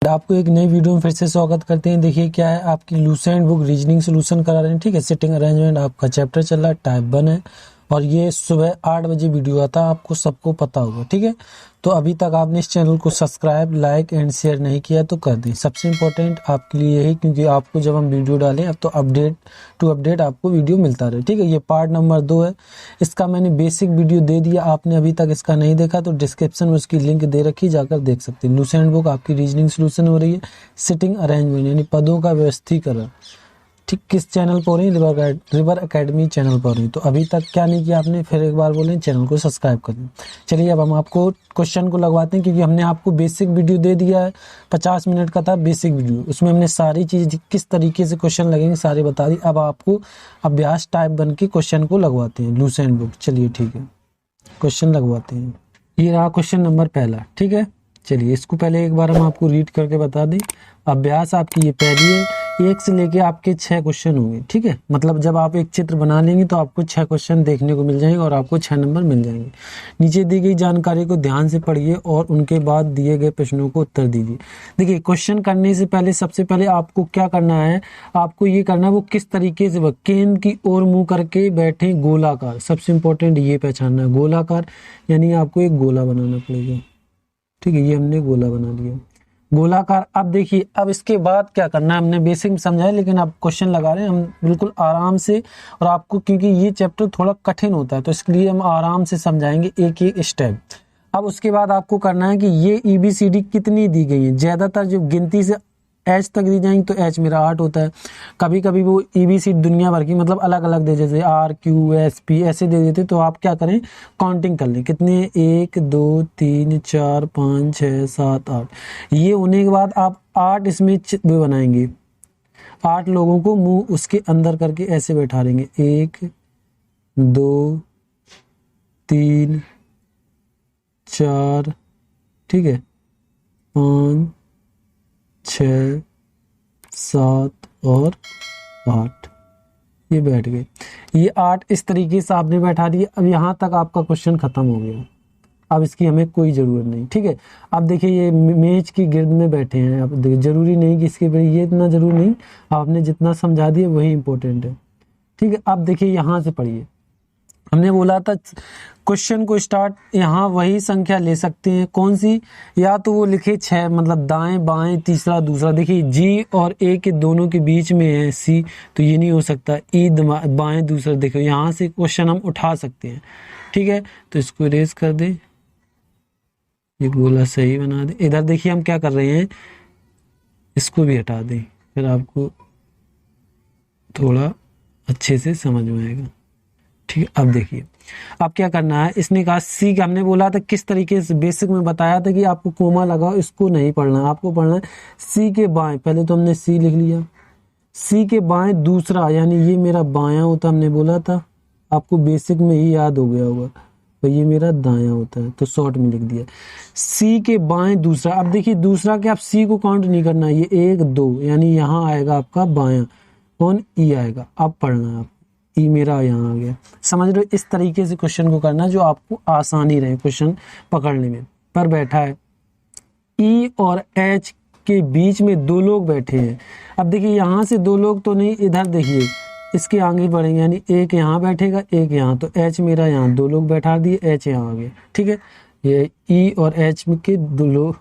आपको एक नई वीडियो में फिर से स्वागत करते हैं। देखिए क्या है, आपकी लूसेंट बुक रीजनिंग सोल्यूशन करा रहे हैं। ठीक है, सिटिंग अरेंजमेंट आपका चैप्टर चल रहा है, टाइप 1 है और ये सुबह 8 बजे वीडियो आता है, आपको सबको पता होगा। ठीक है, तो अभी तक आपने इस चैनल को सब्सक्राइब, लाइक एंड शेयर नहीं किया तो कर दें। सबसे इम्पोर्टेंट आपके लिए यही, क्योंकि आपको जब हम वीडियो डालें अब तो अपडेट आपको वीडियो मिलता रहे। ठीक है, ये पार्ट नंबर 2 है। इसका मैंने बेसिक वीडियो दे दिया, आपने अभी तक इसका नहीं देखा तो डिस्क्रिप्शन में उसकी लिंक दे रखी, जाकर देख सकते हैं। लूसेंट बुक आपकी रीजनिंग सोल्यूशन हो रही है, सिटिंग अरेंजमेंट यानी पदों का व्यवस्थीकरण। ठीक, किस चैनल पर हो रही है? रिवर एकेडमी चैनल पर हो रही है। तो अभी तक क्या नहीं किया आपने, फिर एक बार बोलें चैनल को सब्सक्राइब कर दें। चलिए अब हम आपको क्वेश्चन को लगवाते हैं, क्योंकि हमने आपको बेसिक वीडियो दे दिया है, 50 मिनट का था बेसिक वीडियो। उसमें हमने सारी चीज़ किस तरीके से क्वेश्चन लगेंगे सारे बता दी। अब आपको अभ्यास टाइप 1 के क्वेश्चन को लगवाते हैं लूसेंट बुक। चलिए ठीक है, क्वेश्चन लगवाते हैं। ये रहा क्वेश्चन नंबर पहला। ठीक है, चलिए इसको पहले एक बार हम आपको रीड करके बता दें। अभ्यास आपकी ये पहली है, 1 से लेके आपके 6 क्वेश्चन होंगे। ठीक है, मतलब जब आप एक चित्र बना लेंगे तो आपको 6 क्वेश्चन देखने को मिल जाएंगे और आपको 6 नंबर मिल जाएंगे। नीचे दी गई जानकारी को ध्यान से पढ़िए और उनके बाद दिए गए प्रश्नों को उत्तर दीजिए। देखिए, क्वेश्चन करने से पहले सबसे पहले आपको क्या करना है, आपको ये करना है वो किस तरीके से, वह केंद्र की ओर मुंह करके बैठे गोलाकार। सबसे इंपॉर्टेंट ये पहचानना है, गोलाकार यानी आपको एक गोला बनाना पड़ेगा। ठीक है, ये हमने गोला बना लिया, गोलाकार। अब देखिए, अब इसके बाद क्या करना है, हमने बेसिक में समझा है, लेकिन आप क्वेश्चन लगा रहे हैं हम बिल्कुल आराम से। और आपको क्योंकि ये चैप्टर थोड़ा कठिन होता है तो इसलिए हम आराम से समझाएंगे एक एक स्टेप। अब उसके बाद आपको करना है कि ये EBCD कितनी दी गई है। ज्यादातर जो गिनती से H तक दी जाएंगी तो H मेरा 8 होता है। कभी कभी वो EBCD दुनिया भर की मतलब अलग अलग दे, जैसे RQSP ऐसे दे देते, तो आप क्या करें, काउंटिंग कर लें कितने, 1 2 3 4 5 6 7 8। ये होने के बाद आप 8 इसमें चित्र बनाएंगे, 8 लोगों को मुंह उसके अंदर करके ऐसे बैठा लेंगे, 1 2 3 4, ठीक है, 5 6 7 और 8, ये बैठ गए। ये 8 इस तरीके से आपने बैठा दिए। अब यहाँ तक आपका क्वेश्चन खत्म हो गया, अब इसकी हमें कोई ज़रूरत नहीं। ठीक है, अब देखिए ये मेज की गिर्द में बैठे हैं। अब देखिए जरूरी नहीं कि इसके ये इतना जरूरी नहीं, आपने जितना समझा दिया वही इंपॉर्टेंट है। ठीक है, अब देखिए यहाँ से पढ़िए। हमने बोला था क्वेश्चन को स्टार्ट यहाँ वही संख्या ले सकते हैं, कौन सी, या तो वो लिखे 6 मतलब दाएं बाएं तीसरा दूसरा। देखिए G और A के दोनों के बीच में है C, तो ये नहीं हो सकता। E बाएं दूसरा, देखो यहाँ से क्वेश्चन हम उठा सकते हैं। ठीक है, तो इसको इरेज कर दे, ये गोला सही बना दे। इधर देखिए हम क्या कर रहे हैं, इसको भी हटा दें, फिर आपको थोड़ा अच्छे से समझ में आएगा। ठीक है, अब देखिए अब क्या करना है। इसने कहा सी का, हमने बोला था किस तरीके से, बेसिक में बताया था कि आपको कोमा लगाओ, इसको नहीं पढ़ना, आपको पढ़ना है सी के बाएं। पहले तो हमने सी लिख लिया, सी के बाएं दूसरा, यानी ये मेरा बायां होता, हमने बोला था, आपको बेसिक में ही याद हो गया होगा, तो ये मेरा दायां होता है, तो शॉर्ट में लिख दिया सी के बाएं दूसरा। अब देखिए दूसरा के आप सी को काउंट नहीं करना, ये 1 2, यानी यहाँ आएगा आपका बायां, कौन, ई आएगा। अब पढ़ना है आप, ई मेरा यहाँ आ गया। समझ रहे हो, इस तरीके से क्वेश्चन को करना जो आपको आसानी रहे क्वेश्चन पकड़ने में। पर बैठा है ई और एच के बीच में 2 लोग बैठे हैं। अब देखिए यहाँ से 2 लोग तो नहीं, इधर देखिए इसके आगे बढ़ेंगे, यानी एक यहाँ बैठेगा एक यहाँ, तो एच मेरा यहाँ 2 लोग बैठा दिए, एच यहाँ आ गया। ठीक है, ये ई और एच के 2 लोग,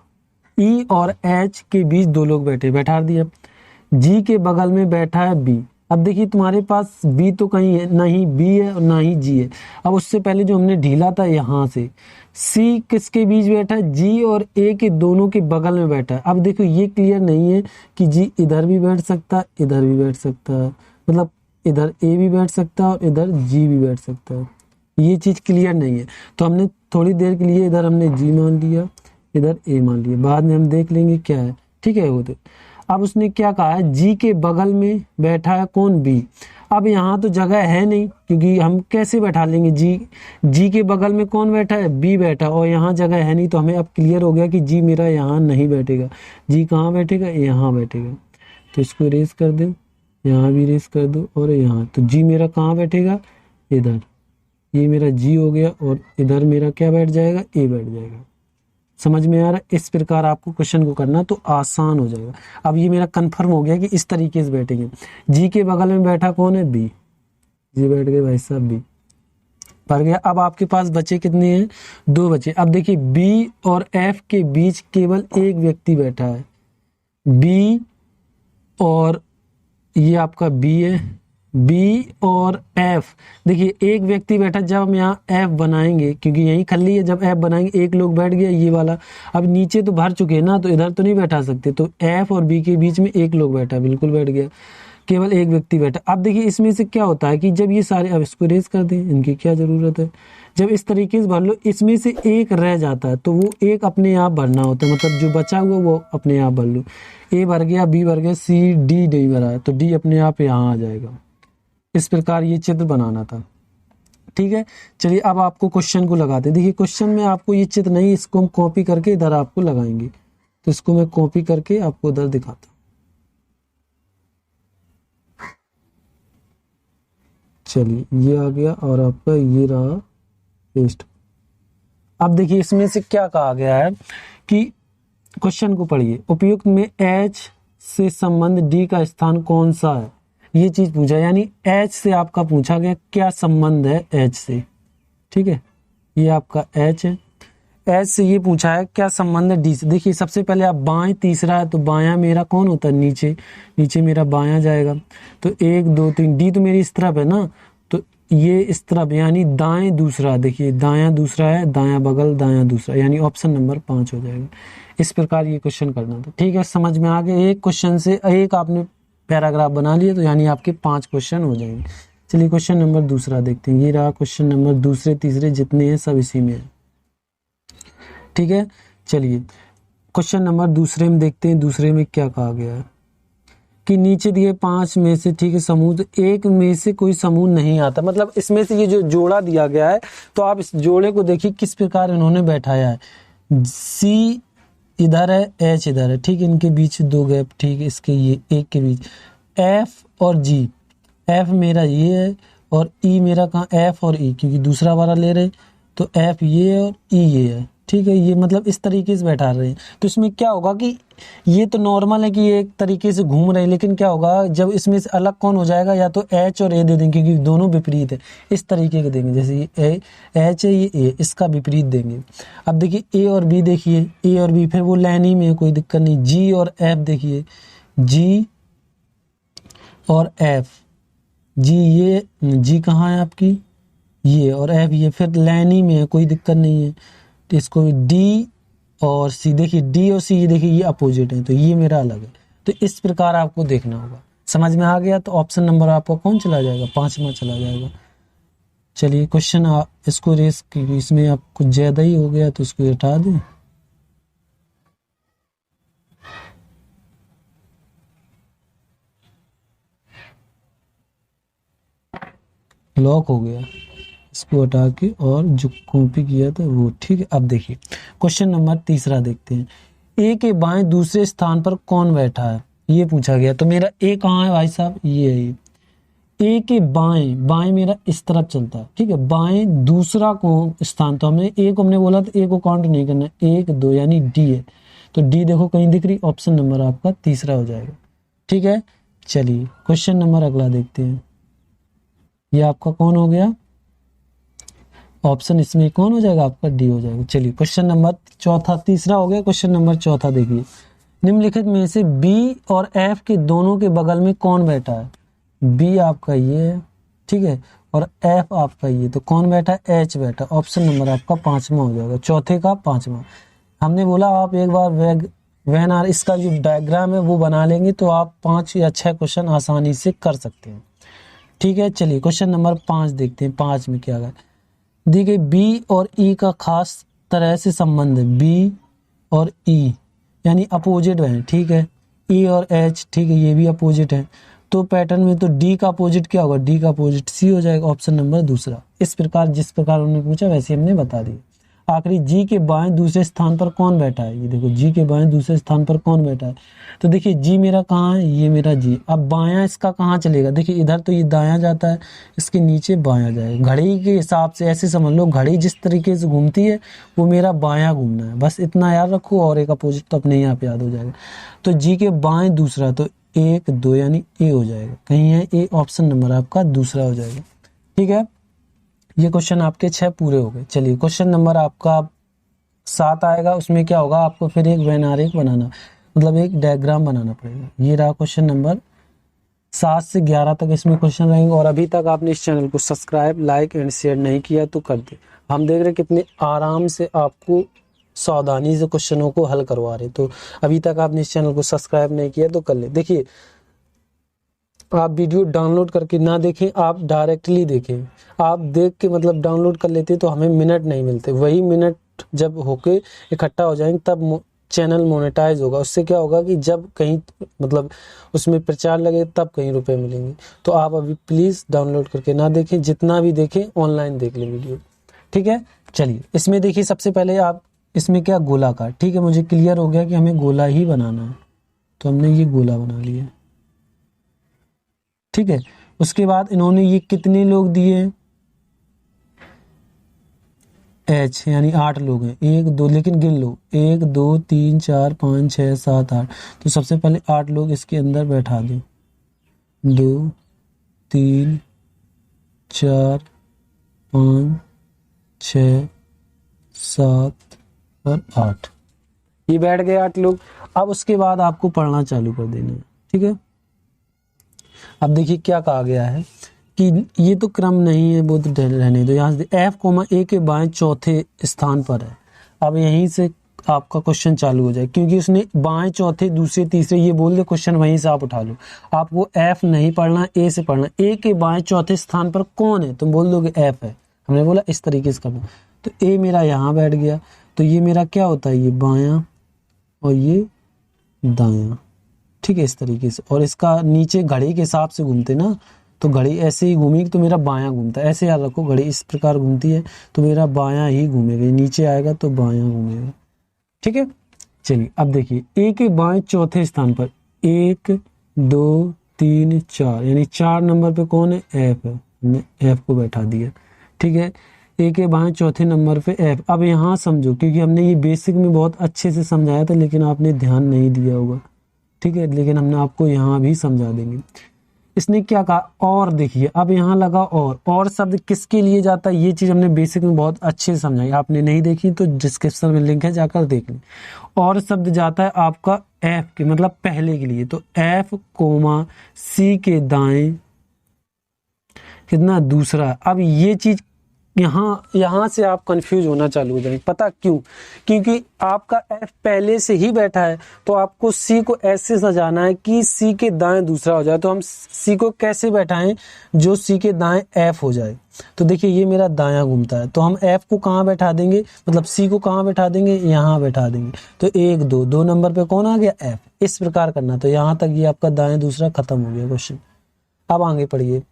ई और एच के बीच 2 लोग बैठा दिया। जी के बगल में बैठा है बी। अब देखिए तुम्हारे पास बी तो कहीं है नहीं, बी है और ना ही जी है। अब उससे पहले जो हमने ढीला था यहाँ से, सी किसके बीच बैठा है, जी और ए के दोनों के बगल में बैठा है। अब देखो ये क्लियर नहीं है कि जी इधर भी बैठ सकता है, इधर भी बैठ सकता है, मतलब इधर ए भी बैठ सकता है और इधर जी भी बैठ सकता है, ये चीज क्लियर नहीं है। तो हमने थोड़ी देर के लिए इधर हमने जी मान लिया, इधर ए मान लिया, बाद में हम देख लेंगे क्या है। ठीक है, वो तो अब उसने क्या कहा है, जी के बगल में बैठा है कौन, बी। अब यहाँ तो जगह है नहीं, क्योंकि हम कैसे बैठा लेंगे, जी के बगल में कौन बैठा है, बी बैठा, और यहाँ जगह है नहीं, तो हमें अब क्लियर हो गया कि जी मेरा यहाँ नहीं बैठेगा। जी कहाँ बैठेगा, यहाँ बैठेगा, तो इसको इरेज कर दो, यहाँ भी इरेज कर दो, और यहाँ, तो जी मेरा कहाँ बैठेगा, इधर, ये मेरा जी हो गया, और इधर मेरा क्या बैठ जाएगा, ए बैठ जाएगा। समझ में आ रहा है? इस प्रकार आपको क्वेश्चन को करना तो आसान हो जाएगा। अब ये मेरा कंफर्म हो गया कि इस तरीके से बैठेंगे। जी के बगल में बैठा कौन है? बी। जी बैठ गए भाई साहब, बी पढ़ गया। अब आपके पास बचे कितने हैं? 2 बचे। अब देखिए बी और एफ के बीच केवल एक व्यक्ति बैठा है। बी और ये आपका बी है, बी और एफ। देखिए एक व्यक्ति बैठा, जब हम यहाँ एफ बनाएंगे, क्योंकि यही खली है, जब एफ बनाएंगे एक लोग बैठ गया ये वाला। अब नीचे तो भर चुके हैं ना, तो इधर तो नहीं बैठा सकते, तो एफ और बी के बीच में एक लोग बैठा, बिल्कुल बैठ गया, केवल एक व्यक्ति बैठा। अब देखिए इसमें से क्या होता है कि जब ये सारे, अब इसको रेज कर दें, इनकी क्या जरूरत है, जब इस तरीके से भर लो, इसमें से एक रह जाता है, तो वो एक अपने आप भरना होता है, मतलब जो बचा हुआ वो अपने आप भर लो। ए भर गया, बी भर गया, सी डी नहीं भरा है, तो डी अपने आप यहाँ आ जाएगा। इस प्रकार ये चित्र बनाना था। ठीक है, चलिए अब आपको क्वेश्चन को लगाते हैं। देखिए क्वेश्चन में आपको ये चित्र नहीं, इसको हम कॉपी करके इधर आपको लगाएंगे, तो इसको मैं कॉपी करके आपको इधर दिखाता हूँ। चलिए ये आ गया और आपका ये रहा पेस्ट। अब देखिए इसमें से क्या कहा गया है कि क्वेश्चन को पढ़िए। उपयुक्त में एच से संबंध डी का स्थान कौन सा है, ये चीज पूछा, यानी एच से आपका पूछा गया क्या संबंध है एच से। ठीक है, ये आपका एच है, एच से ये पूछा है क्या संबंध है डी से। देखिए सबसे पहले आप बाएं, तीसरा है तो बायां मेरा कौन होता है? नीचे, नीचे मेरा बायां जाएगा, तो 1 2 3, डी तो मेरी इस तरफ है ना, तो ये इस तरफ, यानी दाएं दूसरा। देखिए दायां दूसरा है, दायां बगल, दायां दूसरा, यानी ऑप्शन नंबर 5 हो जाएगा। इस प्रकार ये क्वेश्चन करना था। ठीक है, समझ में आ गया? एक क्वेश्चन से एक आपने पैराग्राफ बना लिए, तो यानी आपके 5 क्वेश्चन हो जाएंगे। चलिए क्वेश्चन नंबर दूसरा देखते हैं। ये रहा क्वेश्चन नंबर दूसरे, तीसरे जितने हैं सब इसी में है। ठीक है, चलिए क्वेश्चन नंबर दूसरे में देखते हैं। दूसरे में क्या कहा गया है कि नीचे दिए 5 में से, ठीक है, समूह, तो एक में से कोई समूह नहीं आता। मतलब इसमें से ये जो जोड़ा दिया गया है, तो आप इस जोड़े को देखिए किस प्रकार इन्होंने बैठाया है। सी इधर है, एच इधर है, ठीक है, इनके बीच 2 गैप, ठीक है, इसके ये एक के बीच एफ और जी। एफ मेरा ये है और ई मेरा कहाँ? एफ और ई, क्योंकि दूसरा वाला ले रहे, तो एफ ये है और ई ये है। ठीक है, ये मतलब इस तरीके से बैठा रहे हैं। तो इसमें क्या होगा कि ये तो नॉर्मल है कि ये एक तरीके से घूम रहे हैं, लेकिन क्या होगा जब इसमें से अलग कौन हो जाएगा? या तो एच और ए दे देंगे, क्योंकि दोनों विपरीत है, इस तरीके के देंगे। जैसे ये एच है, ये ए, इसका विपरीत देंगे। अब देखिए ए और बी, देखिए ए और बी, फिर वो लाइन ही में है, कोई दिक्कत नहीं। जी और एफ, देखिए जी और एफ, जी ये, जी कहाँ है आपकी? ये, और एफ ये, फिर लाइन ही में है, कोई दिक्कत नहीं है। तो इसको डी और सी, देखिए डी और सी देखिए ये अपोजिट है, तो ये मेरा अलग है। तो इस प्रकार आपको देखना होगा। समझ में आ गया? तो ऑप्शन नंबर आपका कौन चला जाएगा? 5वां चला जाएगा। चलिए क्वेश्चन इसको रेस, इसमें आप कुछ ज्यादा ही हो गया तो इसको हटा दें। लॉक हो गया, इसको हटा के, और जो कॉपी किया था वो। ठीक है, अब देखिए क्वेश्चन नंबर तीसरा देखते हैं। ए के बाएं दूसरे स्थान पर कौन बैठा है, ये पूछा गया। तो मेरा ए कहाँ है भाई साहब? ये है। ए के बाएं, बाएं मेरा इस तरफ चलता है, ठीक है, बाएं दूसरा कौन स्थान, तो हमने ए को हमने बोला तो ए को काउंट नहीं करना, 1 2, यानी डी है। तो डी देखो कहीं दिख रही, ऑप्शन नंबर आपका तीसरा हो जाएगा। ठीक है, चलिए क्वेश्चन नंबर अगला देखते हैं। ये आपका कौन हो गया? ऑप्शन इसमें कौन हो जाएगा? आपका डी हो जाएगा। चलिए क्वेश्चन नंबर चौथा, तीसरा हो गया। क्वेश्चन नंबर चौथा देखिए। निम्नलिखित में से बी और एफ के दोनों के बगल में कौन बैठा है? बी आपका ये है, ठीक है, और एफ आपका ये, तो कौन बैठा है? एच बैठा। ऑप्शन नंबर आपका 5वां हो जाएगा, चौथे का 5वां। हमने बोला आप एक बार वैन आर इसका जो डायग्राम है वो बना लेंगे तो आप 5 या 6 क्वेश्चन आसानी से कर सकते हैं। ठीक है, चलिए क्वेश्चन नंबर 5 देखते हैं। 5 में क्या है? दी गई बी और ई का खास तरह से संबंध है। बी और ई यानी अपोजिट है, ठीक है, ई और एच, ठीक है, ये भी अपोजिट है। तो पैटर्न में तो डी का अपोजिट क्या होगा? डी का अपोजिट सी हो जाएगा, ऑप्शन नंबर दूसरा। इस प्रकार जिस प्रकार उन्होंने पूछा वैसे हमने बता दिया। आखिरी जी के बाएं दूसरे स्थान पर कौन बैठा है, ये देखो जी के बाएं दूसरे स्थान पर कौन बैठा है। तो देखिए जी मेरा कहाँ है, ये मेरा जी। अब बायां इसका कहाँ चलेगा, देखिए इधर तो ये दायां जाता है, इसके नीचे बायां जाएगा। घड़ी के हिसाब से ऐसे समझ लो, घड़ी जिस तरीके से घूमती है वो मेरा बायां घूमना है, बस इतना याद रखो, और एक अपोजिट तो अपने आप याद हो जाएगा। तो जी के बाएं दूसरा, तो 1 2 यानी ए हो जाएगा, कहीं है ए, ऑप्शन नंबर आपका दूसरा हो जाएगा। ठीक है, ये क्वेश्चन आपके 6 पूरे हो गए। चलिए क्वेश्चन नंबर आपका 7 आएगा, उसमें क्या होगा, आपको फिर एक वेन आरेख बनाना, मतलब एक डायग्राम बनाना पड़ेगा। ये रहा क्वेश्चन नंबर 7 से 11 तक इसमें क्वेश्चन रहेंगे। और अभी तक आपने इस चैनल को सब्सक्राइब, लाइक एंड शेयर नहीं किया तो कर दे। हम देख रहे हैं कितने आराम से आपको सावधानी से क्वेश्चनों को हल करवा रहे, तो अभी तक आपने इस चैनल को सब्सक्राइब नहीं किया तो कर ले। देखिए आप वीडियो डाउनलोड करके ना देखें, आप डायरेक्टली देखें। आप देख के मतलब डाउनलोड कर लेते तो हमें मिनट नहीं मिलते, वही मिनट जब होके इकट्ठा हो जाएंगे तब चैनल मोनेटाइज होगा। उससे क्या होगा कि जब कहीं मतलब उसमें प्रचार लगे तब कहीं रुपए मिलेंगे। तो आप अभी प्लीज़ डाउनलोड करके ना देखें, जितना भी देखें ऑनलाइन देख लें वीडियो। ठीक है, चलिए इसमें देखिए सबसे पहले आप इसमें क्या, गोलाकार। ठीक है, मुझे क्लियर हो गया कि हमें गोला ही बनाना है, तो हमने ये गोला बना लिया। ठीक है, उसके बाद इन्होंने ये कितने लोग दिए, एच यानी 8 लोग हैं, 1 2, लेकिन गिन लो 1 2 3 4 5 6 7 8। तो सबसे पहले 8 लोग इसके अंदर बैठा दो, 2 3 4 5 6 7 और 8, ये बैठ गए 8 लोग। अब उसके बाद आपको पढ़ना चालू कर देना है। ठीक है, अब देखिए क्या कहा गया है कि ये तो क्रम नहीं है, वो तो रहने दो। यहाँ से एफ कोमा ए के बाएं चौथे स्थान पर है। अब यहीं से आपका क्वेश्चन चालू हो जाए, क्योंकि उसने बाएं चौथे दूसरे तीसरे ये बोल दे, क्वेश्चन वहीं से आप उठा लो। आपको एफ नहीं पढ़ना, ए से पढ़ना। ए के बाएं चौथे स्थान पर कौन है, तुम बोल दोगे एफ है, हमने बोला इस तरीके से करना। तो ए मेरा यहाँ बैठ गया, तो ये मेरा क्या होता है, ये बायां और ये दायां। ठीक है, इस तरीके से। और इसका नीचे घड़ी के हिसाब से घूमते ना, तो घड़ी ऐसे ही घूमेगी तो मेरा बायां घूमता है, ऐसे याद रखो, घड़ी इस प्रकार घूमती है तो मेरा बायां ही घूमेगा, नीचे आएगा तो बायां घूमेगा। ठीक है, चलिए अब देखिए ए के बाएं चौथे स्थान पर 1 2 3 4 यानी 4 नंबर पे कौन है, एफ है, हमने एफ को बैठा दिया। ठीक है, ए के बाएं चौथे नंबर पे एफ। अब यहाँ समझो, क्योंकि हमने ये बेसिक में बहुत अच्छे से समझाया था, लेकिन आपने ध्यान नहीं दिया होगा। ठीक है, लेकिन हमने आपको यहाँ भी समझा देंगे। इसने क्या कहा, और देखिए अब यहाँ लगा और शब्द किसके लिए जाता है, ये चीज हमने बेसिक में बहुत अच्छे से समझाई। आपने नहीं देखी तो डिस्क्रिप्शन में लिंक है, जाकर देख लें। और शब्द जाता है आपका एफ के, मतलब पहले के लिए, तो एफ कोमा सी के दाएं कितना, दूसरा। अब ये चीज यहाँ से आप कंफ्यूज होना चालू हो जाएंगे। पता क्यों, क्योंकि आपका एफ पहले से ही बैठा है, तो आपको सी को ऐसे सजाना है कि सी के दाएं दूसरा हो जाए। तो हम सी को कैसे बैठाएं, जो सी के दाएं एफ हो जाए। तो देखिए ये मेरा दायां घूमता है, तो हम एफ को कहाँ बैठा देंगे, मतलब सी को कहाँ बैठा देंगे, यहाँ बैठा देंगे। तो 1 2 2 नंबर पे कौन आ गया, एफ। इस प्रकार करना। तो यहाँ तक ये आपका दाएं दूसरा खत्म हो गया क्वेश्चन। अब आगे पढ़िए।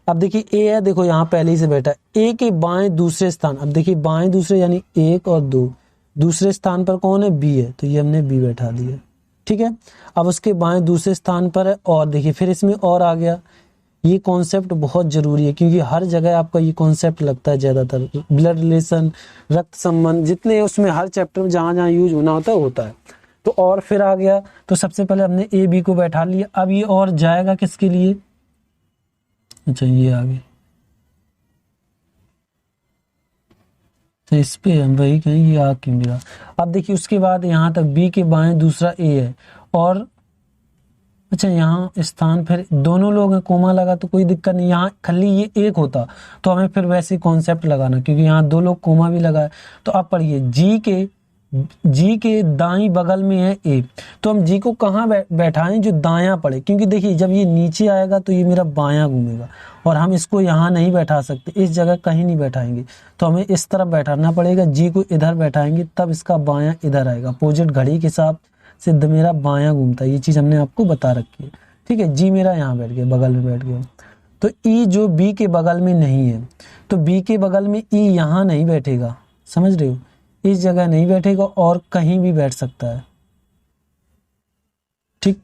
अब देखिए ए है, देखो यहाँ पहले ही से बैठा है। ए के बाएं दूसरे स्थान, अब देखिए बाएं दूसरे यानी 1 और 2, दूसरे स्थान पर कौन है, बी है, तो ये हमने बी बैठा दिया। ठीक है, अब उसके बाएं दूसरे स्थान पर है और, देखिए फिर इसमें और आ गया। ये कॉन्सेप्ट बहुत जरूरी है, क्योंकि हर जगह आपका ये कॉन्सेप्ट लगता है ज्यादातर। ब्लड रिलेशन, रक्त संबंध, जितने उसमें हर चैप्टर में जहां जहां यूज होता है। तो और फिर आ गया, तो सबसे पहले हमने ए बी को बैठा लिया। अब ये और जाएगा किसके लिए, अच्छा ये आगे, तो इस पे हम वही कहें, ये आ क्यों गिरा। अब देखिए उसके बाद यहाँ तक बी के बाएं दूसरा ए है, और अच्छा यहाँ स्थान फिर दोनों लोग हैं, कोमा लगा तो कोई दिक्कत नहीं। यहाँ खाली ये एक होता तो हमें फिर वैसे कॉन्सेप्ट लगाना, क्योंकि यहाँ 2 लोग कोमा भी लगा है। तो आप पढ़िए जी के दाई बगल में है ए, तो हम जी को कहाँ बैठाएं, जो दायां पड़े, क्योंकि देखिए जब ये नीचे आएगा तो ये मेरा बायां घूमेगा, और हम इसको यहाँ नहीं बैठा सकते, इस जगह कहीं नहीं बैठाएंगे, तो हमें इस तरफ बैठाना पड़ेगा। जी को इधर बैठाएंगे तब इसका बायां इधर आएगा, अपोजिट घड़ी के हिसाब से मेरा बायां घूमता है। ये चीज हमने आपको बता रखी है। ठीक है, जी मेरा यहाँ बैठ गया, बगल में बैठ गया। तो ई जो बी के बगल में नहीं है, तो बी के बगल में ई यहाँ नहीं बैठेगा, समझ रहे हो, इस जगह नहीं बैठेगा और कहीं भी बैठ सकता है। ठीक,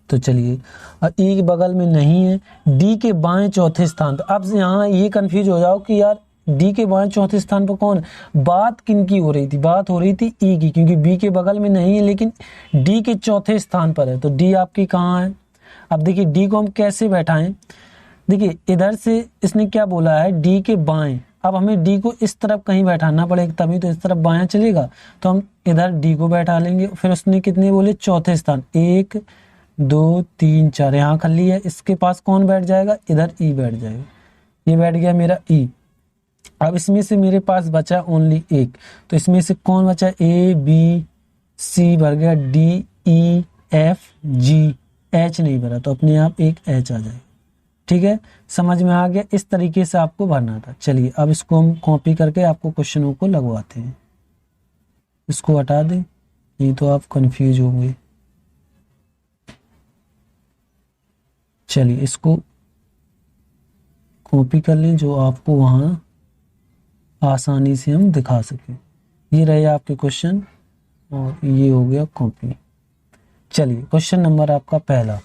तो चलिए, और ई के बगल में नहीं है, डी के बाएं चौथे स्थान पर। अब यहाँ ये कंफ्यूज हो जाओ कि यार डी के बाएं चौथे स्थान पर कौन है। बात किन की हो रही थी, बात हो रही थी ई की, क्योंकि बी के बगल में नहीं है लेकिन डी के चौथे स्थान पर है। तो डी आपकी कहाँ है। अब देखिए डी को हम कैसे बैठाएं। देखिए इधर से इसने क्या बोला है, डी के बाएं। अब हमें डी को इस तरफ कहीं बैठाना पड़ेगा, तभी तो इस तरफ बायां चलेगा। तो हम इधर डी को बैठा लेंगे। फिर उसने कितने बोले, चौथे स्थान, 1 2 3 4, यहाँ खाली है, इसके पास कौन बैठ जाएगा, इधर ई बैठ जाएगा। ये बैठ गया मेरा ई। अब इसमें से मेरे पास बचा ओनली एक, तो इसमें से कौन बचा, ए बी सी भर गया, D E F G, H नहीं भरा, तो अपने आप एक एच आ जाएगा। ठीक है, समझ में आ गया। इस तरीके से आपको भरना था। चलिए अब इसको हम कॉपी करके आपको क्वेश्चनों को लगवाते हैं। इसको हटा दें, नहीं तो आप कंफ्यूज होंगे। चलिए इसको कॉपी कर लें, जो आपको वहां आसानी से हम दिखा सकें। ये रहे आपके क्वेश्चन और ये हो गया कॉपी। चलिए क्वेश्चन नंबर आपका पहला,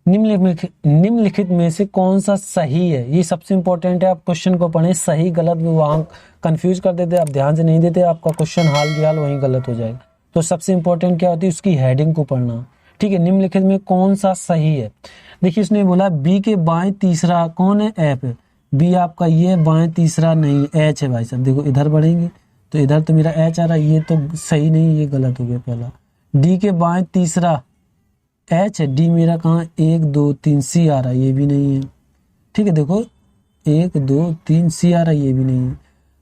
निम्नलिखित में से कौन सा सही है। ये सबसे इंपॉर्टेंट है, आप क्वेश्चन को पढ़ें, सही गलत में वहां कंफ्यूज कर देते, आप ध्यान से नहीं देते, आपका क्वेश्चन हाल की हाल वहीं गलत हो जाएगा। तो सबसे इंपॉर्टेंट क्या होती है, उसकी हेडिंग को पढ़ना। ठीक है, निम्नलिखित में कौन सा सही है। देखिए इसने बोला बी के बाएं तीसरा कौन है, एफ है। बी आपका ये, बाएं तीसरा नहीं, एच है भाई साहब। देखो इधर बढ़ेंगे तो इधर तो मेरा एच आ रहा है, ये तो सही नहीं, ये गलत हो गया पहला। डी के बाएं तीसरा एच है, डी मेरा कहाँ, 1 2 3, सी आ रहा है, ये भी नहीं है। ठीक है, देखो 1 2 3 सी आ रहा है, ये भी नहीं है।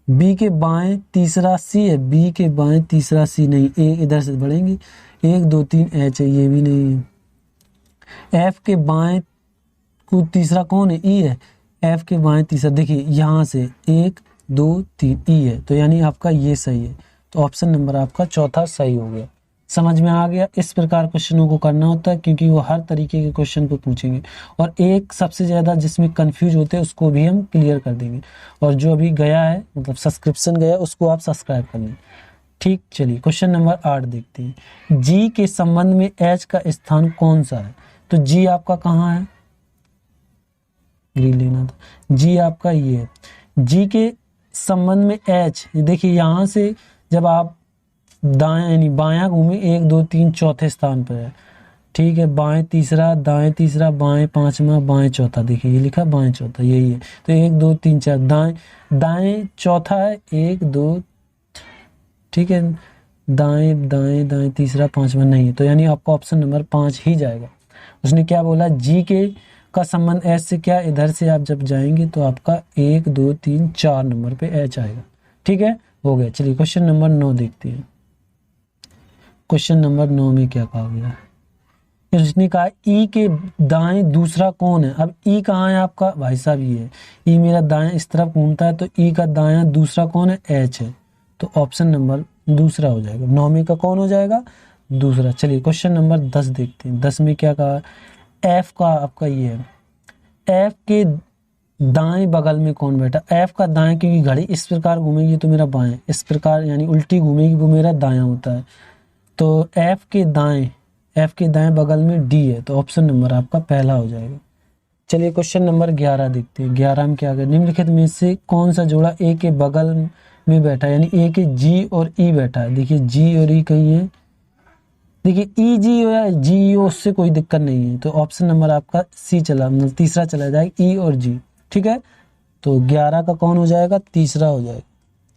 बी के बाएं तीसरा सी है, बी के बाएं तीसरा सी नहीं, ए इधर से बढ़ेंगे, 1 2 3 एच है, ये भी नहीं है। एफ के बाएं को तीसरा कौन है, ई है। एफ के बाएं तीसरा, देखिए यहाँ से 1 2 3 ई है, तो यानी आपका ये सही है। तो ऑप्शन नंबर आपका चौथा सही हो गया। समझ में आ गया। इस प्रकार क्वेश्चनों को करना होता है, क्योंकि वो हर तरीके के क्वेश्चन को पूछेंगे और एक सबसे ज्यादा जिसमें कंफ्यूज होते हैं उसको भी हम क्लियर कर देंगे। और जो अभी गया है, मतलब सब्सक्रिप्शन गया, उसको आप सब्सक्राइब कर लें। ठीक, चलिए क्वेश्चन नंबर 8 देखते हैं। जी के संबंध में एच का स्थान कौन सा है। तो जी आपका कहाँ है, लेना था, जी आपका ये है। जी के संबंध में एच, देखिए यहां से जब आप दाएं यानी बायां घूमे, 1 2 3 चौथे स्थान पर है। ठीक है, बाएं तीसरा, दाएं तीसरा, बाएं पांचवा, बाएं चौथा, देखिए ये लिखा बाएं चौथा, यही है। तो 1 2 3 4, दाएं चौथा है, 1 2, ठीक है, दाएं दाएं दाएं तीसरा, पांचवा नहीं है, तो यानी आपका ऑप्शन नंबर 5 ही जाएगा। उसने क्या बोला, जी के का संबंध एच से क्या, इधर से आप जब जाएंगे तो आपका 1 2 3 4 नंबर पे एच आएगा। ठीक है, हो गया। चलिए क्वेश्चन नंबर 9 देखते हैं। क्वेश्चन नंबर 9 में क्या कहा गया है, उसने कहा ई के दाएं दूसरा कौन है। अब ई कहाँ है आपका, भाई साहब ये है, ई मेरा दाएं इस तरफ घूमता है, तो ई का दायां दूसरा कौन है, एच है। तो ऑप्शन नंबर दूसरा हो जाएगा। 9 में का कौन हो जाएगा, दूसरा। चलिए क्वेश्चन नंबर 10 देखते हैं। 10 में क्या कहा, एफ का आपका ये है, एफ के दाएं बगल में कौन बैठा। एफ का दाएं, क्योंकि घड़ी इस प्रकार घूमेगी तो मेरा बाएं, इस प्रकार यानी उल्टी घूमेगी वो मेरा दायां होता है। तो एफ के दाएं बगल में डी है, तो ऑप्शन नंबर आपका पहला हो जाएगा। चलिए क्वेश्चन नंबर 11 देखते हैं। 11 में क्या, निम्नलिखित में से कौन सा जोड़ा ए के बगल में बैठा है, यानी ए के जी और ई बैठा है। देखिए जी और ई कहीं है, देखिए ई जी या जी ओ, उससे कोई दिक्कत नहीं है, तो ऑप्शन नंबर आपका सी चला, मतलब तीसरा चला जाएगा, ई और जी। ठीक है, तो 11 का कौन हो जाएगा, तीसरा हो जाएगा।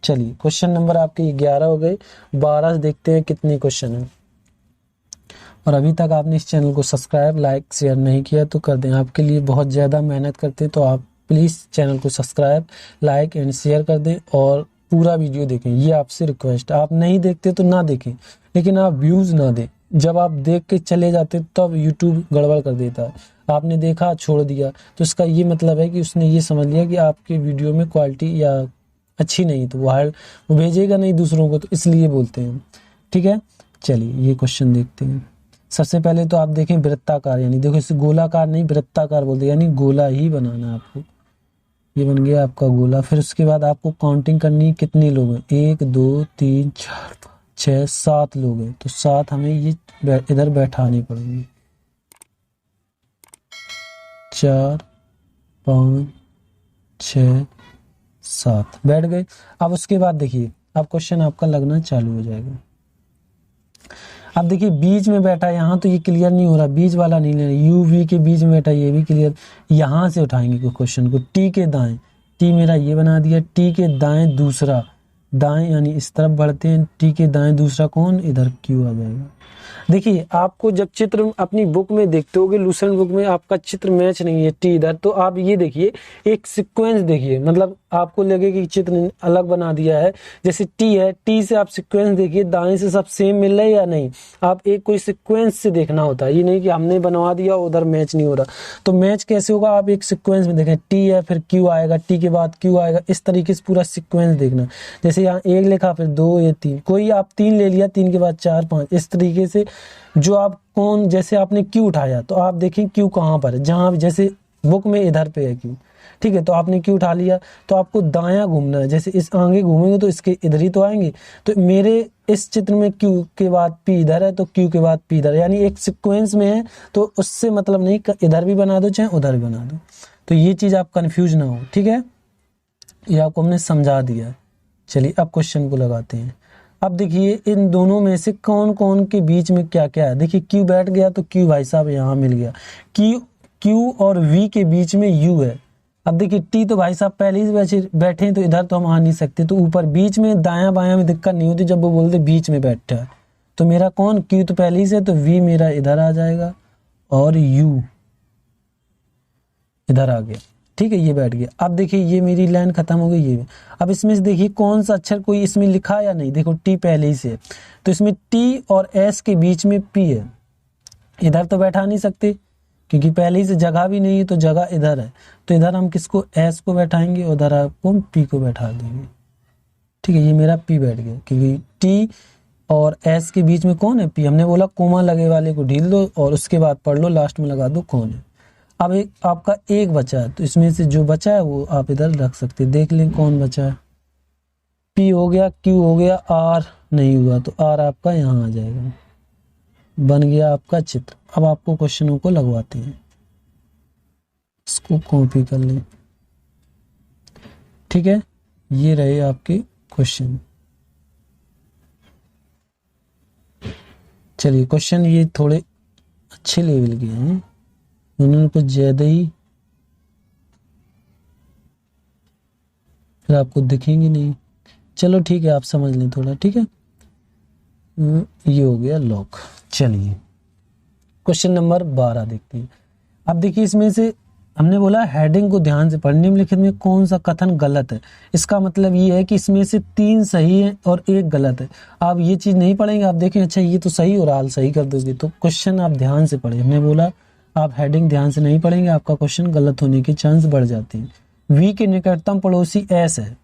चलिए क्वेश्चन नंबर आपके 11 हो गए। 12 देखते हैं कितने क्वेश्चन हैं। और अभी तक आपने इस चैनल को सब्सक्राइब, लाइक, शेयर नहीं किया तो कर दें। आपके लिए बहुत ज़्यादा मेहनत करते हैं, तो आप प्लीज़ चैनल को सब्सक्राइब, लाइक एंड शेयर कर दें और पूरा वीडियो देखें। ये आपसे रिक्वेस्ट। आप नहीं देखते तो ना देखें, लेकिन आप व्यूज़ ना दें। जब आप देख के चले जाते तब यूट्यूब गड़बड़ कर देता है। आपने देखा छोड़ दिया, तो इसका ये मतलब है कि उसने ये समझ लिया कि आपके वीडियो में क्वालिटी या अच्छी नहीं, तो वो भेजेगा नहीं दूसरों को, तो इसलिए बोलते हैं। ठीक है, चलिए ये क्वेश्चन देखते हैं। सबसे पहले तो आप देखें वृत्ताकार, यानी देखो इसे गोलाकार नहीं वृत्ताकार बोलते, यानी गोला ही बनाना है आपको। ये बन गया आपका गोला। फिर उसके बाद आपको काउंटिंग करनी है कितने लोग हैं, 1 2 3 4 5 6 7 लोग हैं, तो 7 हमें ये इधर बैठाने पड़ेंगे। 4 5 6 7 बैठ गए। अब उसके बाद देखिए अब क्वेश्चन आपका लगना चालू हो जाएगा। अब देखिए बीच में बैठा यहाँ तो ये क्लियर नहीं हो रहा, बीच वाला नहीं लेना, यू वी के बीच में बैठा ये भी क्लियर। यहाँ से उठाएंगे क्वेश्चन को, टी के दाएं, टी मेरा ये बना दिया, टी के दाएं दूसरा, दाएं यानी इस तरफ बढ़ते हैं, टी के दाएं दूसरा कौन, इधर क्यू आ जाएगा। देखिए आपको जब चित्र अपनी बुक में देखते होगे, लूसेंट बुक में आपका चित्र मैच नहीं है टी इधर, तो आप ये देखिए एक सीक्वेंस देखिए, मतलब आपको लगे कि चित्र अलग बना दिया है। जैसे टी है, टी से आप सीक्वेंस देखिए, दाएं से सब सेम मिल रहा है या नहीं, आप एक कोई सीक्वेंस से देखना होता है, ये नहीं कि हमने बनवा दिया उधर मैच नहीं हो रहा। तो मैच कैसे होगा, आप एक सीक्वेंस में देखें, टी है फिर क्यू आएगा, टी के बाद क्यू आएगा, इस तरीके से पूरा सीक्वेंस देखना। जैसे यहाँ 1 लिखा फिर 2 या 3, कोई आप 3 ले लिया, 3 के बाद 4 5, इस तरीके से जो आप कौन, जैसे आपने क्यू उठाया तो आप देखें क्यू कहाँ पर है, जहाँ जैसे बुक में इधर पे है क्यू, ठीक है, तो आपने क्यू उठा लिया तो आपको दायां घूमना है, जैसे इस आगे घूमेंगे तो इसके इधर ही तो आएंगे। तो मेरे इस चित्र में क्यू के बाद पी इधर है तो क्यू के बाद पी इधर, यानी एक सीक्वेंस में है, तो उससे मतलब नहीं, इधर भी बना दो चाहे उधर भी बना दो, तो ये चीज आप कंफ्यूज ना हो, ठीक है, ये आपको हमने समझा दिया। चलिए अब क्वेश्चन को लगाते हैं। अब देखिए इन दोनों में से कौन कौन के बीच में क्या क्या है। देखिए क्यू बैठ गया तो क्यू भाई साहब यहाँ मिल गया, क्यू और वी के बीच में यू है। अब देखिए टी तो भाई साहब पहले ही बैठे हैं तो इधर तो हम आ नहीं सकते, तो ऊपर बीच में दायां बायां में दिक्कत नहीं होती, जब वो बोलते बीच में बैठा है तो मेरा कौन, क्यू तो पहले ही से, तो वी मेरा इधर आ जाएगा और यू इधर आ गया, ठीक है, ये बैठ गया। अब देखिए ये मेरी लाइन खत्म हो गई, ये अब इसमें से देखिए कौन सा अक्षर कोई इसमें लिखा या नहीं, देखो टी पहले ही से है, तो इसमें टी और एस के बीच में पी है, इधर तो बैठा नहीं सकते क्योंकि पहले ही से जगह भी नहीं है, तो जगह इधर है, तो इधर हम किसको, एस को बैठाएंगे, उधर आपको पी को बैठा देंगे, ठीक है, ये मेरा पी बैठ गया, क्योंकि टी और एस के बीच में कौन है, पी। हमने बोला कोमा लगे वाले को ढील दो और उसके बाद पढ़ लो, लास्ट में लगा दो कौन है। अब एक आपका एक बचा है, तो इसमें से जो बचा है वो आप इधर रख सकते हैं, देख लें कौन बचा है, पी हो गया, क्यू हो गया, आर नहीं हुआ तो आर आपका यहाँ आ जाएगा, बन गया आपका चित्र। अब आपको क्वेश्चनों को लगवाते हैं, इसको कॉपी कर लें, ठीक है, ये रहे आपके क्वेश्चन। चलिए क्वेश्चन ये थोड़े अच्छे लेवल के हैं, उन्होंने कुछ ज्यादा ही फिर आपको दिखेंगे नहीं, चलो ठीक है आप समझ लें थोड़ा, ठीक है, ये हो गया लॉक। चलिए क्वेश्चन नंबर 12 देखते हैं। अब देखिए इसमें से हमने बोला हेडिंग को ध्यान से पढ़ने, निम्नलिखित में कौन सा कथन गलत है, इसका मतलब ये है कि इसमें से 3 सही है और 1 गलत है। आप ये चीज नहीं पढ़ेंगे, आप देखें अच्छा ये तो सही और हाल सही कर दोगे, तो क्वेश्चन आप ध्यान से पढ़े। हमने बोला आप हेडिंग ध्यान से नहीं पढ़ेंगे, आपका क्वेश्चन गलत होने के चांस बढ़ जाते हैं। वी के निकटतम पड़ोसी एस है,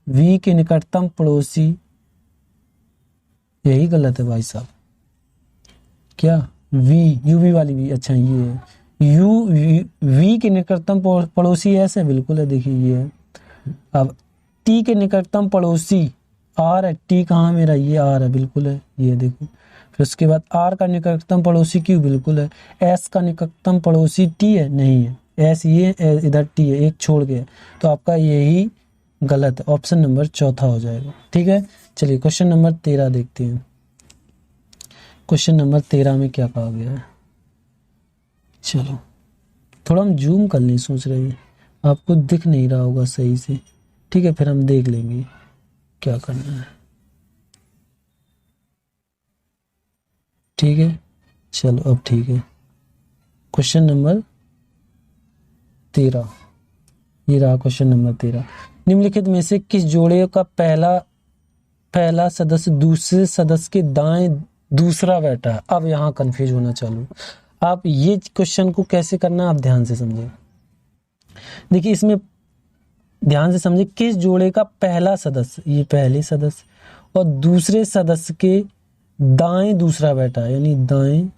वी के निकटतम पड़ोसी, यही गलत है भाई साहब, क्या वी, यूवी वाली वी, अच्छा ये है वी के निकटतम पड़ोसी एस है, बिल्कुल है, देखिए ये है। अब टी के निकटतम पड़ोसी आर है, टी कहाँ मेरा, ये आर है, बिल्कुल है, ये देखो। फिर उसके बाद आर का निकटतम पड़ोसी क्यू, बिल्कुल है। एस का निकटतम पड़ोसी टी है, नहीं है, एस ये इधर टी है, एक छोड़ के, तो आपका यही गलत है, ऑप्शन नंबर चौथा हो जाएगा, ठीक है। चलिए क्वेश्चन नंबर 13 देखते हैं। क्वेश्चन नंबर 13 में क्या कहा गया है, चलो थोड़ा हम जूम कर लें, सोच रहे हैं आपको दिख नहीं रहा होगा सही से, ठीक है, फिर हम देख लेंगे क्या करना है, ठीक है। चलो अब ठीक है, क्वेश्चन नंबर 13, ये रहा क्वेश्चन नंबर 13। निम्नलिखित में से किस जोड़े का पहला सदस्य दूसरे सदस्य के दाएं दूसरा बैठा है। अब यहाँ कंफ्यूज होना चालू, आप ये क्वेश्चन को कैसे करना आप ध्यान से समझें। देखिए इसमें ध्यान से समझे, किस जोड़े का पहला सदस्य, ये पहले सदस्य और दूसरे सदस्य के दाएं दूसरा बैठा है, यानी दाएं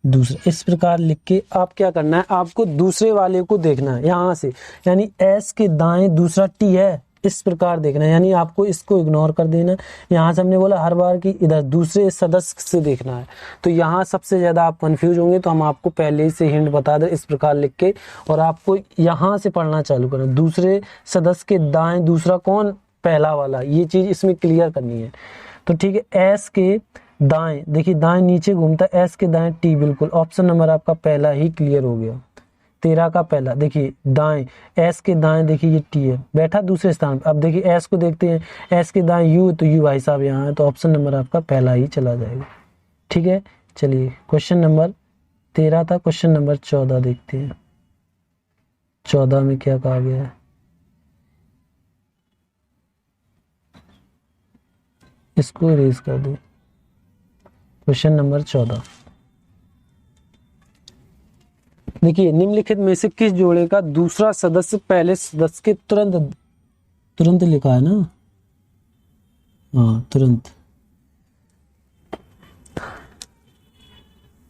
दूसरा, इस प्रकार लिख के आप क्या करना है, आपको दूसरे वाले को देखना है यहाँ से, यानी एस के दाएं दूसरा टी है, इस प्रकार देखना है, यानी आपको इसको इग्नोर कर देना है। यहाँ से हमने बोला हर बार कि इधर दूसरे सदस्य से देखना है, तो यहाँ सबसे ज़्यादा आप कंफ्यूज होंगे, तो हम आपको पहले ही से हिंट बता दें इस प्रकार लिख के, और आपको यहाँ से पढ़ना चालू करना, दूसरे सदस्य के दाएं दूसरा कौन, पहला वाला, ये चीज़ इसमें क्लियर करनी है। तो ठीक है, एस के दाएं, देखिए दाएं नीचे घूमता है, एस के दाएं टी, बिल्कुल ऑप्शन नंबर आपका पहला ही क्लियर हो गया, 13 का पहला। देखिए दाएं, एस के दाएं देखिए ये टी है, बैठा दूसरे स्थान पर। अब देखिए एस को देखते हैं, एस के दाएं यू, तो यू भाई साहब यहाँ है, तो ऑप्शन नंबर आपका पहला ही चला जाएगा। ठीक है, चलिए क्वेश्चन नंबर 13 था, क्वेश्चन नंबर 14 देखते हैं। 14 में क्या कहा गया है, इसको इरेज कर दो। क्वेश्चन नंबर 14, देखिए निम्नलिखित में से किस जोड़े का दूसरा सदस्य पहले सदस्य के तुरंत लिखा है ना, हाँ तुरंत।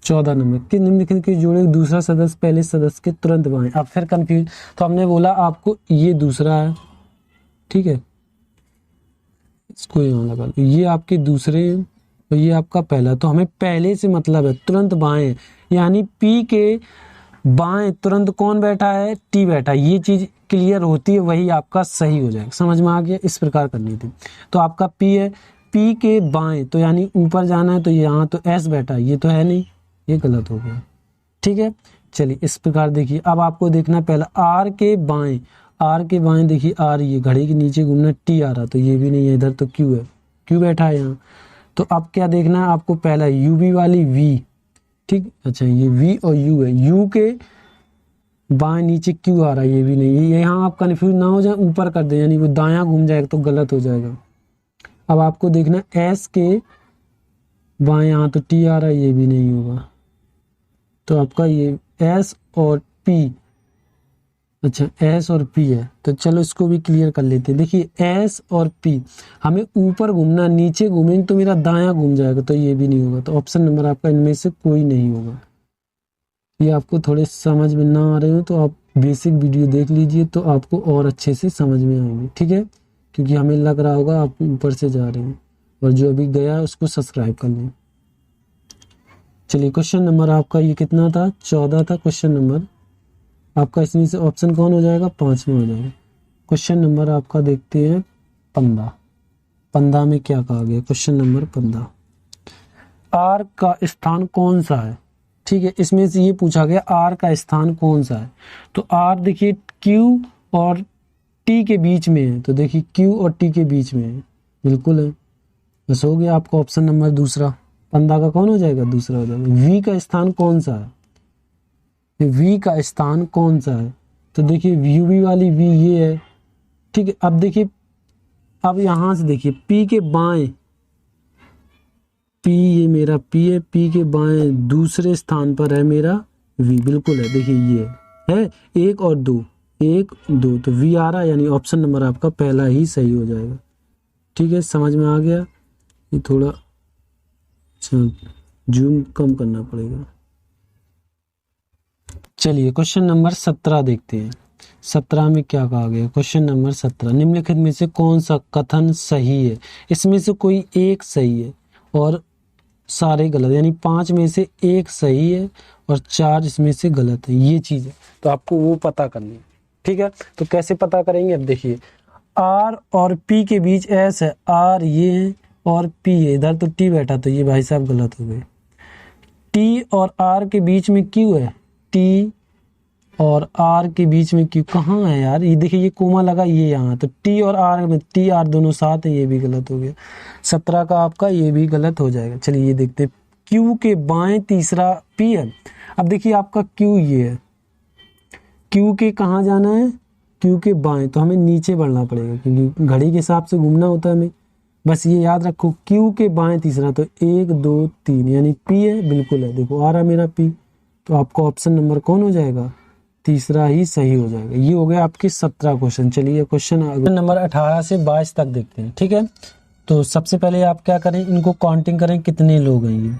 14 नंबर, कि निम्नलिखित के जोड़े का दूसरा सदस्य पहले सदस्य के तुरंत बाएं। अब फिर कंफ्यूज, तो हमने बोला आपको ये दूसरा है, ठीक है, इसको यहाँ लगा लो, ये आपके दूसरे और ये आपका पहला, तो हमें पहले से मतलब है तुरंत बाएं, यानी पी के बाएं तुरंत कौन बैठा है, टी बैठा है, ये चीज क्लियर होती है, वही आपका सही हो जाएगा। समझ में आ गया, इस प्रकार करनी थी। तो आपका पी है, पी के बाएं, तो यानी ऊपर जाना है, तो यहाँ तो एस बैठा है, ये तो है नहीं, ये गलत हो गया। ठीक है, चलिए इस प्रकार देखिए, अब आपको देखना पहला आर के बाएं, आर के बाएं देखिए आर, ये घड़ी के नीचे घूमना, टी आ रहा, तो ये भी नहीं है, इधर तो क्यू है, क्यू बैठा है यहाँ। तो अब क्या देखना है आपको, पहला यूवी वाली वी, ठीक, अच्छा ये वी और यू है, यू के बाएं नीचे क्यू आ रहा है, ये भी नहीं, ये यहाँ आप कंफ्यूज ना हो जाए, ऊपर कर दे, यानी वो दायां घूम जाएगा तो गलत हो जाएगा। अब आपको देखना एस के बाएं, यहाँ तो टी आ रहा है, ये भी नहीं होगा, तो आपका ये एस और पी, अच्छा एस और पी है, तो चलो इसको भी क्लियर कर लेते हैं। देखिए एस और पी, हमें ऊपर घूमना, नीचे घूमेंगे तो मेरा दायां घूम जाएगा, तो ये भी नहीं होगा, तो ऑप्शन नंबर आपका इनमें से कोई नहीं होगा। ये आपको थोड़े समझ में ना आ रहे हो तो आप बेसिक वीडियो देख लीजिए, तो आपको और अच्छे से समझ में आएंगे। ठीक है, क्योंकि हमें लग रहा होगा आप ऊपर से जा रहे हैं, और जो अभी गया उसको सब्सक्राइब कर लें। चलिए क्वेश्चन नंबर आपका ये कितना था, 14 था क्वेश्चन नंबर आपका, इसमें से ऑप्शन कौन हो जाएगा, 5 में हो जाएगा। क्वेश्चन नंबर आपका देखते हैं 15। 15 में क्या कहा गया, क्वेश्चन नंबर 15, आर का स्थान कौन सा है। ठीक है, इसमें से ये पूछा गया आर का स्थान कौन सा है, तो आर देखिए क्यू और टी के बीच में है, तो देखिए क्यू और टी के बीच में है, बिल्कुल है, बस हो गया आपका ऑप्शन नंबर दूसरा। 15 का कौन हो जाएगा, दूसरा हो जाएगा। वी का स्थान कौन सा है, वी का स्थान कौन सा है, तो देखिए यूवी वाली वी ये है। ठीक है, अब देखिए, अब यहां से देखिए पी के बाएं, पी ये मेरा पी है, पी के बाएं दूसरे स्थान पर है मेरा वी, बिल्कुल है, देखिए ये है 1 और 2, 1 2, तो वी आ रहा है, यानी ऑप्शन नंबर आपका पहला ही सही हो जाएगा। ठीक है, समझ में आ गया, ये थोड़ा जूम कम करना पड़ेगा। चलिए क्वेश्चन नंबर 17 देखते हैं। 17 में क्या कहा गया, क्वेश्चन नंबर 17, निम्नलिखित में से कौन सा कथन सही है। इसमें से कोई एक सही है और सारे गलत, यानी 5 में से एक सही है और 4 इसमें से गलत है, ये चीज है, तो आपको वो पता करनी है। ठीक है, तो कैसे पता करेंगे, अब देखिए आर और पी के बीच एस है, आर ये है और पी है, इधर तो टी बैठा, तो ये भाई साहब गलत हो गए। टी और आर के बीच में क्यू है, टी और आर के बीच में क्यू कहाँ है यार, ये देखिए ये कोमा लगा, ये यहाँ, तो टी और आर में, टी आर दोनों साथ है, ये भी गलत हो गया। 17 का आपका ये भी गलत हो जाएगा। चलिए ये देखते हैं, क्यू के बाएं तीसरा पी है। अब देखिए आपका क्यू ये है, क्यू के कहाँ जाना है, क्यू के बाएं, तो हमें नीचे बढ़ना पड़ेगा क्योंकि घड़ी के हिसाब से घूमना होता है हमें, बस ये याद रखो, क्यू के बाएं तीसरा, तो 1 2 3, यानी पी है, बिल्कुल है, देखो आ रहा मेरा पी, तो आपका ऑप्शन नंबर कौन हो जाएगा, तीसरा ही सही हो जाएगा। ये हो गया आपके 17 क्वेश्चन। चलिए क्वेश्चन नंबर 18 से 22 तक देखते हैं। ठीक है, तो सबसे पहले आप क्या करें, इनको काउंटिंग करें कितने लोग हैं ये,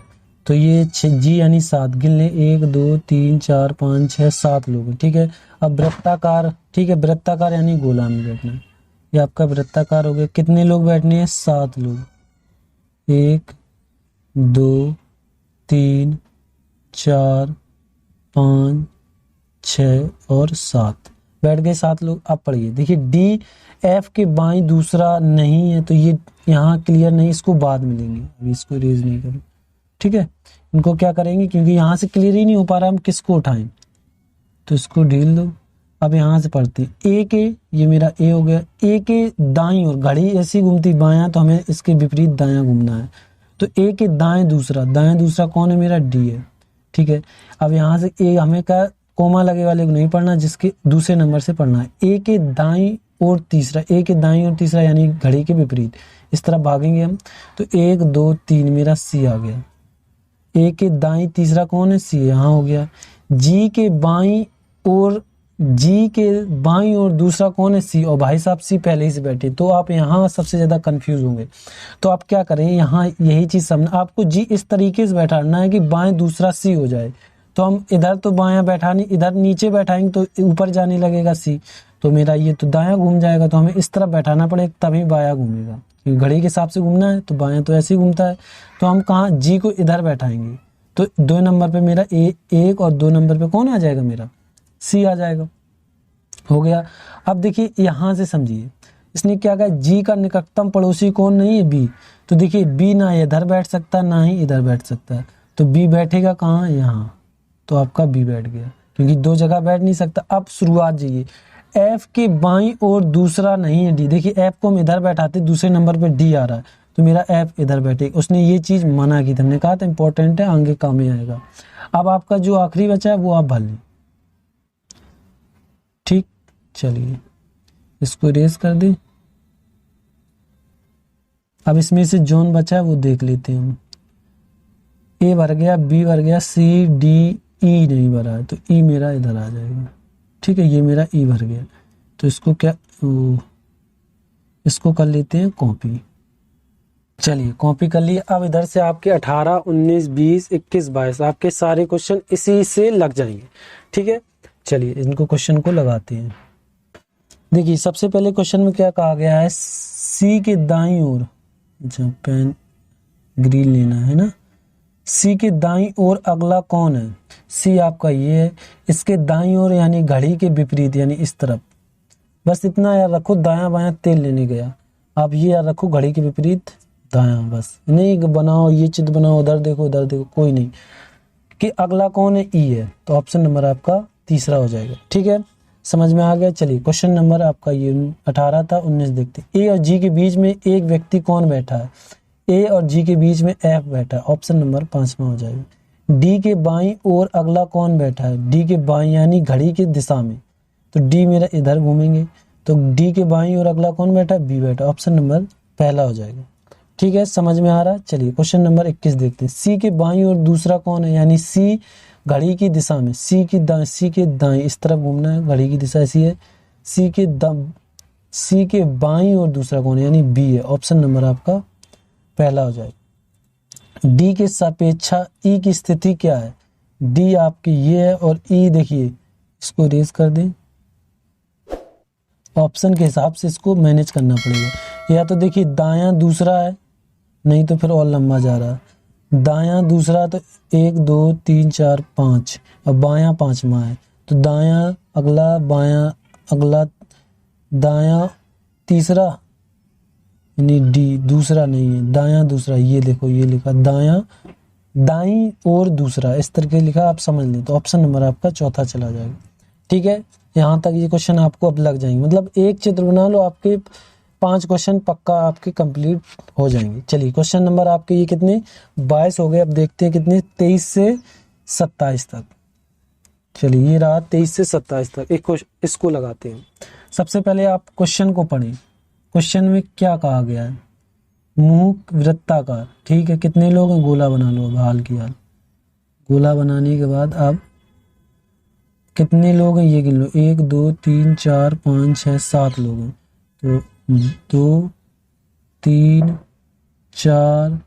तो ये जी यानी 7 गिन ले, 1 2 3 4 5 6 7 लोग हैं, ठीक है। अब वृत्ताकार, ठीक है, वृत्ताकार यानी गोला में बैठना है। ये आपका वृत्ताकार हो गया, कितने लोग बैठने हैं? 7 लोग, 1 2 3 4 5 6 और 7 बैठ गए 7 लोग। अब पढ़िए, देखिए डी एफ के बाईं दूसरा नहीं है, तो ये यहाँ क्लियर नहीं, इसको बाद में लेंगे, अभी इसको इरेज नहीं करूँ, ठीक है। इनको क्या करेंगे, क्योंकि यहाँ से क्लियर ही नहीं हो पा रहा, हम किसको उठाएं, तो इसको ढील दो। अब यहाँ से पढ़ते हैं, ए के, ये मेरा ए हो गया, ए के दाईं ओर, घड़ी ऐसी घूमती बायां, तो हमें इसके विपरीत दायां घूमना है, तो ए के दाएं दूसरा कौन है? मेरा डी है, ठीक है। अब यहाँ से ए हमें का कोमा लगे वाले को नहीं पढ़ना, जिसके दूसरे नंबर से पढ़ना है। ए के दाईं और तीसरा, ए के दाईं और तीसरा यानी घड़ी के विपरीत, इस तरह भागेंगे हम, तो 1 2 3 मेरा सी आ गया। ए के दाईं तीसरा कौन है? सी, यहाँ हो गया। जी के बाईं और दूसरा कौन है? सी, और भाई साहब सी पहले ही से बैठे, तो आप यहाँ सबसे ज्यादा कंफ्यूज होंगे। तो आप क्या करें, यहाँ यही चीज समझना, आपको जी इस तरीके से बैठाना है कि बाएं दूसरा सी हो जाए। तो हम इधर तो बायां बैठा नहीं, इधर नीचे बैठाएंगे तो ऊपर जाने लगेगा सी, तो मेरा ये तो दायां घूम जाएगा, तो हमें इस तरफ बैठाना पड़ेगा, तभी बायां घूमेगा, क्योंकि घड़ी के हिसाब से घूमना है, तो बायां तो ऐसे ही घूमता है। तो हम कहाँ जी को इधर बैठाएंगे, तो 2 नंबर पे मेरा ए 1 और 2 नंबर पे कौन आ जाएगा? मेरा सी आ जाएगा, हो गया। अब देखिए यहाँ से समझिए, इसने क्या कहा, जी का निकटतम पड़ोसी कौन नहीं है? बी। तो देखिए बी ना इधर बैठ सकता ना ही इधर बैठ सकता है, तो बी बैठेगा कहाँ? यहाँ, तो आपका बी बैठ गया, क्योंकि 2 जगह बैठ नहीं सकता। अब शुरुआत जाइए, एफ के बाईं और दूसरा नहीं है डी, देखिए एफ को हम इधर बैठाते, दूसरे नंबर पे डी आ रहा है, तो मेरा एफ इधर बैठे, उसने ये चीज मना की थी, हमने कहा था इंपॉर्टेंट है, आगे काम में आएगा। अब आपका जो आखिरी बचा है वो आप भर लें, ठीक। चलिए इसको इरेज कर दें। अब इसमें से जोन बचा है वो देख लेते हैं हम। ए भर गया, बी भर गया, सी डी ई नहीं भरा है, तो ई मेरा इधर आ जाएगा, ठीक है। ये मेरा ई भर गया, तो इसको क्या इसको कर लेते हैं कॉपी। चलिए कॉपी कर लिए। अब इधर से आपके 18 19 20 21 22 आपके सारे क्वेश्चन इसी से लग जाएंगे, ठीक है। चलिए इनको क्वेश्चन को लगाते हैं। देखिए सबसे पहले क्वेश्चन में क्या कहा गया है, सी के दाईं ओर, अच्छा पेन ग्रीन लेना है ना, सी के दाईं ओर अगला कौन है? सी आपका ये है, इसके दाईं ओर यानी घड़ी के विपरीत यानी इस तरफ, बस इतना याद रखो, दायां बायां तेल लेने गया, आप ये याद रखो, घड़ी के विपरीत दायां, बस नहीं बनाओ ये चित्र बनाओ, उधर देखो कोई नहीं, कि अगला कौन है? ई है, तो ऑप्शन नंबर आपका तीसरा हो जाएगा, ठीक है। समझ में आ गया। चलिए क्वेश्चन नंबर आपका ये 18 था, 19 देखते। ए और जी के बीच में एक व्यक्ति कौन बैठा है? ए और जी के बीच में एफ बैठा है, ऑप्शन नंबर 5वां हो जाएगा। डी के बाईं ओर अगला कौन बैठा है? डी के बाईं यानी घड़ी की दिशा में, तो डी मेरा इधर घूमेंगे, तो डी के बाईं ओर अगला कौन बैठा है? बी बैठा, ऑप्शन नंबर पहला हो जाएगा, ठीक है। समझ में आ रहा है। चलिए क्वेश्चन नंबर 21 देखते हैं। सी के बाईं ओर दूसरा कौन है? यानी सी घड़ी की दिशा में, सी के दाएं इस तरफ घूमना है, घड़ी की दिशा ऐसी है। सी के बाईं ओर दूसरा कौन है? यानी बी है, ऑप्शन नंबर आपका पहला हो जाएगा। डी के सापेक्षा ई की स्थिति क्या है? डी आपकी ये है और ई देखिए, इसको रेज कर दें, ऑप्शन के हिसाब से इसको मैनेज करना पड़ेगा। या तो देखिए दायां दूसरा है, नहीं तो फिर और लंबा जा रहा है। दायां दूसरा तो 1 2 3 4 5 और बायां 5वां है, तो दायां अगला, बायां अगला, दायां तीसरा यानी डी, दूसरा नहीं है, दायां दूसरा, ये देखो ये लिखा दायां दाईं और दूसरा, इस तरीके लिखा, आप समझ लें, तो ऑप्शन नंबर आपका चौथा चला जाएगा, ठीक है। यहाँ तक ये क्वेश्चन आपको अब लग जाएंगे, मतलब एक चित्र बना लो, आपके 5 क्वेश्चन पक्का आपके कंप्लीट हो जाएंगे। चलिए क्वेश्चन नंबर आपके ये कितने 22 हो गए। अब देखते हैं कितने 23 से 27 तक। चलिए ये रहा 23 से 27 तक, एक इसको लगाते हैं। सबसे पहले आप क्वेश्चन को पढ़ें। क्वेश्चन में क्या कहा गया है? मुंह वृत्ताकार, ठीक है। कितने लोग हैं? गोला बना लो, अब हाल की हाल गोला बनाने के बाद आप कितने लोग हैं ये गिन लो, 1 2 3 4 5 6 7 लोग हैं, तो 2 3 4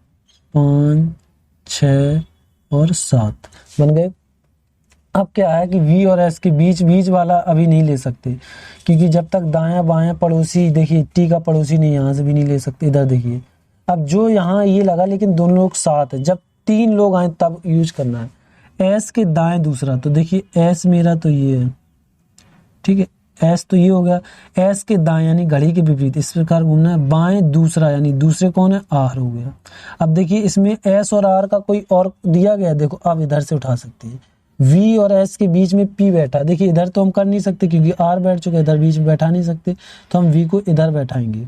5 6 और 7 बन गए। अब क्या है कि v और s के बीच वाला अभी नहीं ले सकते, क्योंकि जब तक दायां बायां पड़ोसी, देखिए t का पड़ोसी नहीं, यहाँ से भी नहीं ले सकते। इधर देखिए, अब जो यहाँ ये लगा, लेकिन दोनों लोग साथ है, जब 3 लोग आए तब यूज करना है। s के दाएं दूसरा, तो देखिए s मेरा तो ये है, ठीक है, s तो ये हो गया। s के दाएं यानी घड़ी के विपरीत इस प्रकार घूमना है। बाएं दूसरा यानी दूसरे कौन है, r हो गया। अब देखिए इसमें s और r का कोई और दिया गया, देखो अब इधर से उठा सकते हैं। v और s के बीच में p बैठा, देखिए इधर तो हम कर नहीं सकते क्योंकि r बैठ चुका है, इधर बीच में बैठा नहीं सकते, तो हम v को इधर बैठाएंगे,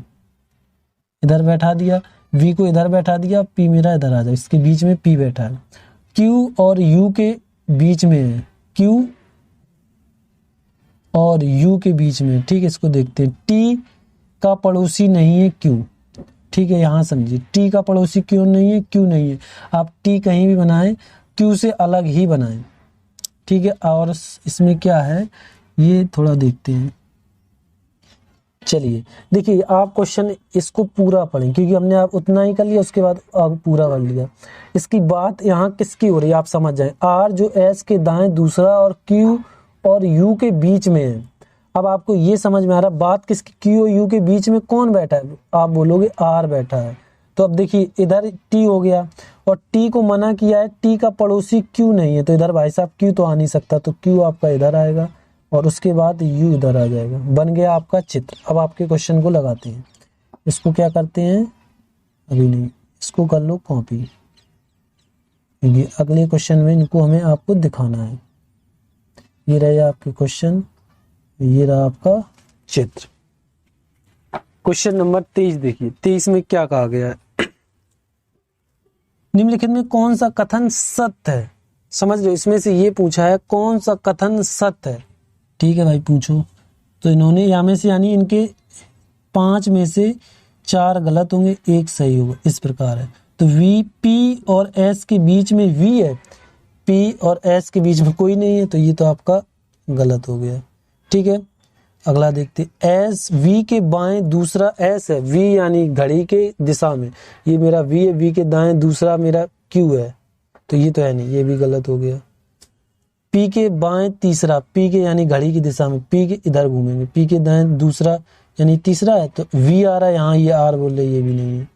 इधर बैठा दिया, v को इधर बैठा दिया, p मेरा इधर आ जाए, इसके बीच में p बैठा है। q और u के बीच में है, q और u के बीच में, ठीक है, इसको देखते हैं। t का पड़ोसी नहीं है q, ठीक है, यहाँ समझिए, t का पड़ोसी क्यों नहीं है, q नहीं है। आप t कहीं भी बनाएं, q से अलग ही बनाएं, ठीक है। और इसमें क्या है ये थोड़ा देखते हैं। चलिए देखिए, आप क्वेश्चन इसको पूरा पढ़ें, क्योंकि हमने आप उतना ही कर लिया, उसके बाद अब पूरा कर लिया। इसकी बात यहाँ किसकी हो रही है आप समझ जाएं। r जो s के दाएं दूसरा और q और u के बीच में है। अब आपको ये समझ में आ रहा बात किसकी, q और u के बीच में कौन बैठा है, आप बोलोगे r बैठा है। तो अब देखिए इधर t हो गया और t को मना किया है, t का पड़ोसी q नहीं है, तो इधर भाई साहब q तो आ नहीं सकता, तो q आपका इधर आएगा और उसके बाद u इधर आ जाएगा। बन गया आपका चित्र। अब आपके क्वेश्चन को लगाते हैं। इसको क्या करते हैं, अभी नहीं, इसको कर लो कॉपी, क्योंकि अगले क्वेश्चन में इनको हमें आपको दिखाना है। ये रहे आपके क्वेश्चन, ये रहा आपका चित्र। क्वेश्चन नंबर 23 देखिए, 23 में क्या कहा गया है। निम्नलिखित में कौन सा कथन सत्य है, समझ लो, इसमें से ये पूछा है कौन सा कथन सत्य है, ठीक है भाई पूछो। तो इन्होंने यहाँ में से यानी इनके 5 में से 4 गलत होंगे, 1 सही होगा, इस प्रकार है। तो v p और s के बीच में v है, p और s के बीच में कोई नहीं है, तो ये तो आपका गलत हो गया, ठीक है। अगला देखते, s v के बाएं दूसरा s है, v यानी घड़ी के दिशा में, ये मेरा v है, v के दाएं दूसरा मेरा q है, तो ये तो है नहीं, ये भी गलत हो गया। p के बाएं तीसरा, p के यानी घड़ी की दिशा में, p के इधर घूमेंगे, p के दाएं दूसरा यानी तीसरा है, तो v आ रहा है यहाँ, ये r बोल रहे, ये भी नहीं है।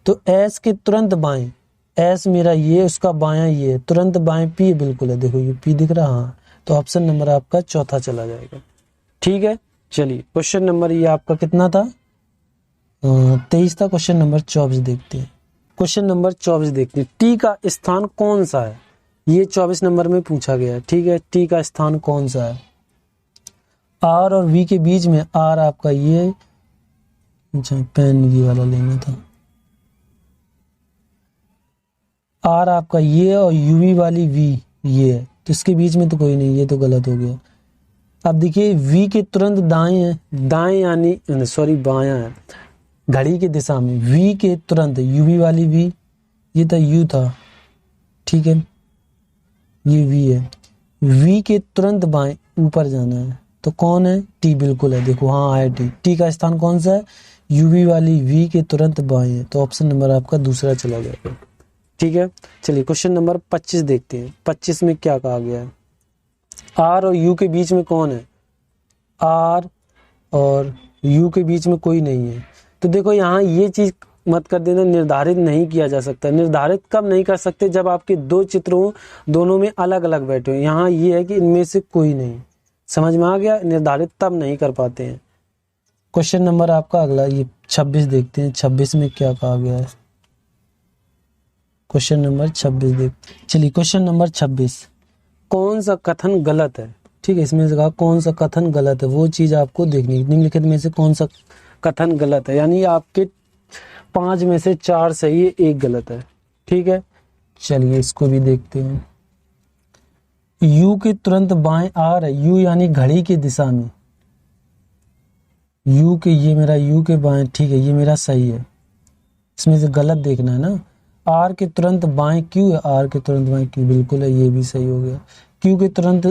तो s के तुरंत बाएं, s मेरा ये, उसका बायां ये, तुरंत बाएं p बिल्कुल है, देखो ये p दिख रहा, हाँ, तो ऑप्शन नंबर आपका चौथा चला जाएगा, ठीक है। चलिए क्वेश्चन नंबर ये आपका कितना था, 23 था। क्वेश्चन नंबर 24 देखते हैं। क्वेश्चन नंबर 24 देखते हैं, टी का स्थान कौन सा है, ये 24 नंबर में पूछा गया है, ठीक है। टी का स्थान कौन सा है, आर और वी के बीच में, आर आपका ये, अच्छा पेन ये वाला लेना था, आर आपका ये और यूवी वाली वी ये है, तो इसके बीच में तो कोई नहीं, ये तो गलत हो गया। अब देखिए v के तुरंत दाएं है, दाएं यानी सॉरी बायां है, घड़ी की दिशा में, v के तुरंत uv वाली v, ये तो u था, ठीक है, ये v है, v के तुरंत बाएं ऊपर जाना है, तो कौन है, t बिल्कुल है, देखो हाँ है t। t का स्थान कौन सा है, uv वाली v के तुरंत बाएं है, तो ऑप्शन नंबर आपका दूसरा चला जाएगा, ठीक है। चलिए क्वेश्चन नंबर 25 देखते हैं। 25 में क्या कहा गया है, R और U के बीच में कौन है, R और U के बीच में कोई नहीं है। तो देखो यहाँ ये चीज मत कर देना, निर्धारित नहीं किया जा सकता। निर्धारित कब नहीं कर सकते, जब आपके दो चित्रों दोनों में अलग अलग बैठे हो। यहाँ ये है कि इनमें से कोई नहीं, समझ में आ गया, निर्धारित तब नहीं कर पाते हैं। क्वेश्चन नंबर आपका अगला ये 26 देखते हैं। 26 में क्या कहा गया है, क्वेश्चन नंबर 26 देखते हैं। चलिए क्वेश्चन नंबर 26, कौन सा कथन गलत है, ठीक है, इसमें से कहा कौन सा कथन गलत है, वो चीज आपको देखनी है। निम्नलिखित में से कौन सा कथन गलत है, यानी आपके 5 में से 4 सही है, 1 गलत है, ठीक है। चलिए इसको भी देखते हैं। U के तुरंत बाएं R है, U यानी घड़ी की दिशा में, U के, ये मेरा U के बाएं, ठीक है, ये मेरा सही है, इसमें से गलत देखना है ना। R के तुरंत बाएं Q है, R के तुरंत बाएं Q बिल्कुल है, ये भी सही हो गया। Q के तुरंत,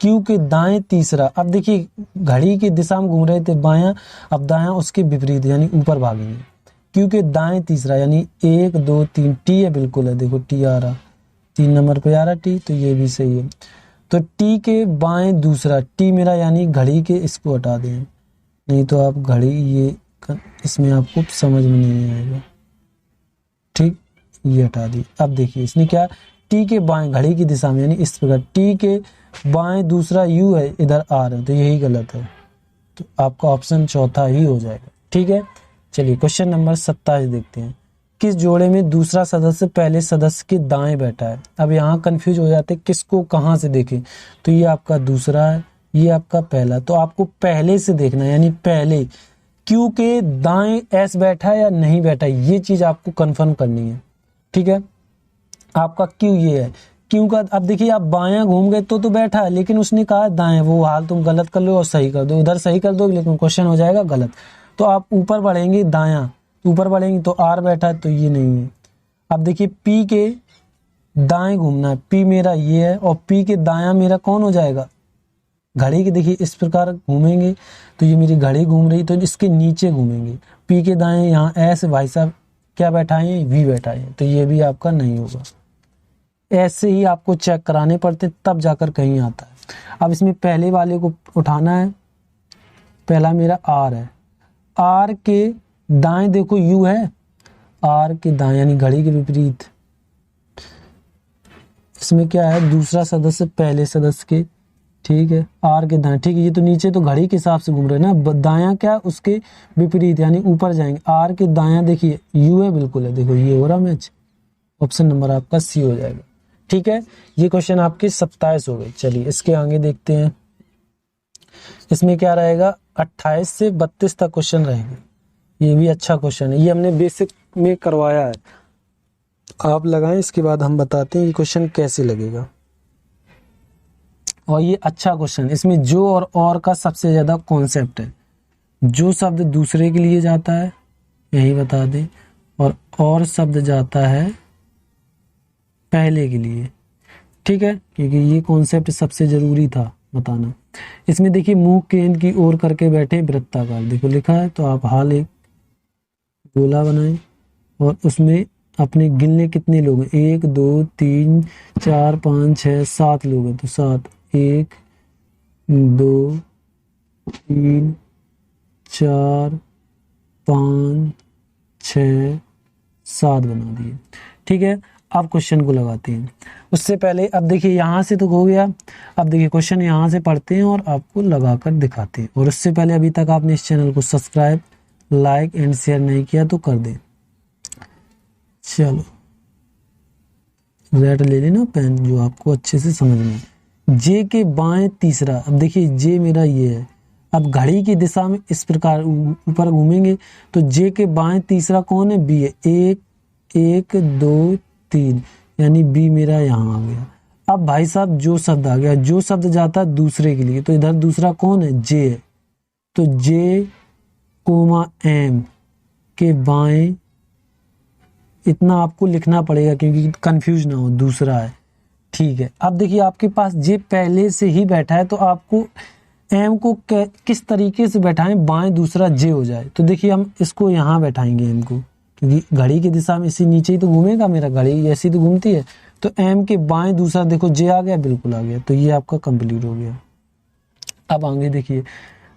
Q के दाएं तीसरा, अब देखिए घड़ी की दिशा में घूम रहे थे बायां, अब दायां उसके विपरीत यानी ऊपर भागेंगे। Q के दाएं तीसरा यानी 1 2 3, T है बिल्कुल है, देखो T आ रहा, 3 नंबर पे आ रहा टी, तो ये भी सही है। तो टी के बाएं दूसरा, टी मेरा यानी घड़ी के, इसको हटा दें, नहीं तो आप घड़ी ये इसमें आपको समझ में नहीं आएगा। ठीक, ये हटा दी। अब देखिए इसने क्या, टी के बाएं घड़ी की दिशा में, यानी इस प्रकार टी के बाएं दूसरा यू है, इधर आर है, तो यही गलत है। तो आपका ऑप्शन चौथा ही हो जाएगा। ठीक है, चलिए क्वेश्चन नंबर 27 देखते हैं। किस जोड़े में दूसरा सदस्य पहले सदस्य के दाएं बैठा है? अब यहाँ कंफ्यूज हो जाते हैं किसको कहाँ से देखें। तो ये आपका दूसरा है, ये आपका पहला, तो आपको पहले से देखना है, यानी पहले क्यू के दाएं एस बैठा है या नहीं बैठा है, ये चीज आपको कंफर्म करनी है। ठीक है, आपका क्यू ये है, क्यू का अब देखिए आप बायां घूम गए तो बैठा है, लेकिन उसने कहा दाएं, वो हाल तुम गलत कर लो और सही कर दो, उधर सही कर दो लेकिन क्वेश्चन हो जाएगा गलत। तो आप ऊपर बढ़ेंगे दायां, ऊपर बढ़ेंगे तो आर बैठा है, तो ये नहीं है। अब देखिए पी के दाएं घूमना है, पी मेरा ये है और पी के दायां मेरा कौन हो जाएगा, घड़ी की। देखिए इस प्रकार घूमेंगे तो ये मेरी घड़ी घूम रही, तो इसके नीचे घूमेंगे, पी के दाएं यहाँ ऐसे भाई साहब क्या बैठा है, वी बैठा है, तो ये भी आपका नहीं होगा। ऐसे ही आपको चेक कराने पड़ते तब जाकर कहीं आता है। अब इसमें पहले वाले को उठाना है, पहला मेरा आर है, आर के दाएं देखो यू है, आर के दाएं यानी घड़ी के विपरीत, इसमें क्या है दूसरा सदस्य पहले सदस्य के। ठीक है, आर के दाएं, ठीक है, ये तो नीचे तो घड़ी के हिसाब से घूम रहे हैं ना, दायां क्या उसके विपरीत यानी ऊपर जाएंगे। आर के दायां देखिए यू है, बिल्कुल है, देखो ये हो रहा मैच, ऑप्शन नंबर आपका सी हो जाएगा। ठीक है, ये क्वेश्चन आपके 27 हो गए। चलिए इसके आगे देखते हैं, इसमें क्या रहेगा, 28 से 32 तक क्वेश्चन रहेंगे। ये भी अच्छा क्वेश्चन है, ये हमने बेसिक में करवाया है, आप लगाएं, इसके बाद हम बताते हैं ये क्वेश्चन कैसे लगेगा। और ये अच्छा क्वेश्चन, इसमें जो और का सबसे ज्यादा कॉन्सेप्ट है। जो शब्द दूसरे के लिए जाता है यही बता दें, और शब्द जाता है पहले के लिए। ठीक है, क्योंकि ये कॉन्सेप्ट सबसे जरूरी था बताना। इसमें देखिए मुंह केंद्र की ओर करके बैठे वृत्ताकार, देखो लिखा है, तो आप हाल एक गोला बनाएं और उसमें अपने गिनने कितने लोग हैं, 1 2 3 4 5 6 7 लोग हैं, तो 7, 1 2 3 4 5 6 7 बना दिए। ठीक है, अब क्वेश्चन को लगाते हैं। उससे पहले अब देखिए यहाँ से तो हो गया, अब देखिए क्वेश्चन यहाँ से पढ़ते हैं और आपको लगाकर दिखाते हैं। और उससे पहले अभी तक आपने इस चैनल को सब्सक्राइब, लाइक एंड शेयर नहीं किया तो कर दें। चलो रेड ले लेना पेन, जो आपको अच्छे से समझ में। जे के बाएं तीसरा, अब देखिए जे मेरा ये है, अब घड़ी की दिशा में इस प्रकार ऊपर घूमेंगे, तो जे के बाएं तीसरा कौन है, बी है। 1 2 3 यानी बी मेरा यहाँ आ गया। अब भाई साहब जो शब्द आ गया, जो शब्द जाता है दूसरे के लिए, तो इधर दूसरा कौन है, जे है, तो जे कोमा एम के बाएं, इतना आपको लिखना पड़ेगा क्योंकि कंफ्यूज ना हो, दूसरा है। ठीक है, अब देखिए आपके पास जे पहले से ही बैठा है, तो आपको एम को किस तरीके से बैठाएं बाएं दूसरा जे हो जाए। तो देखिए हम इसको यहाँ बैठाएंगे एम को, क्योंकि घड़ी की दिशा में इसी नीचे ही तो घूमेगा, मेरा घड़ी ऐसी तो घूमती है, तो एम के बाएं दूसरा देखो जे आ गया, बिल्कुल आ गया, तो ये आपका कंप्लीट हो गया। अब आगे देखिए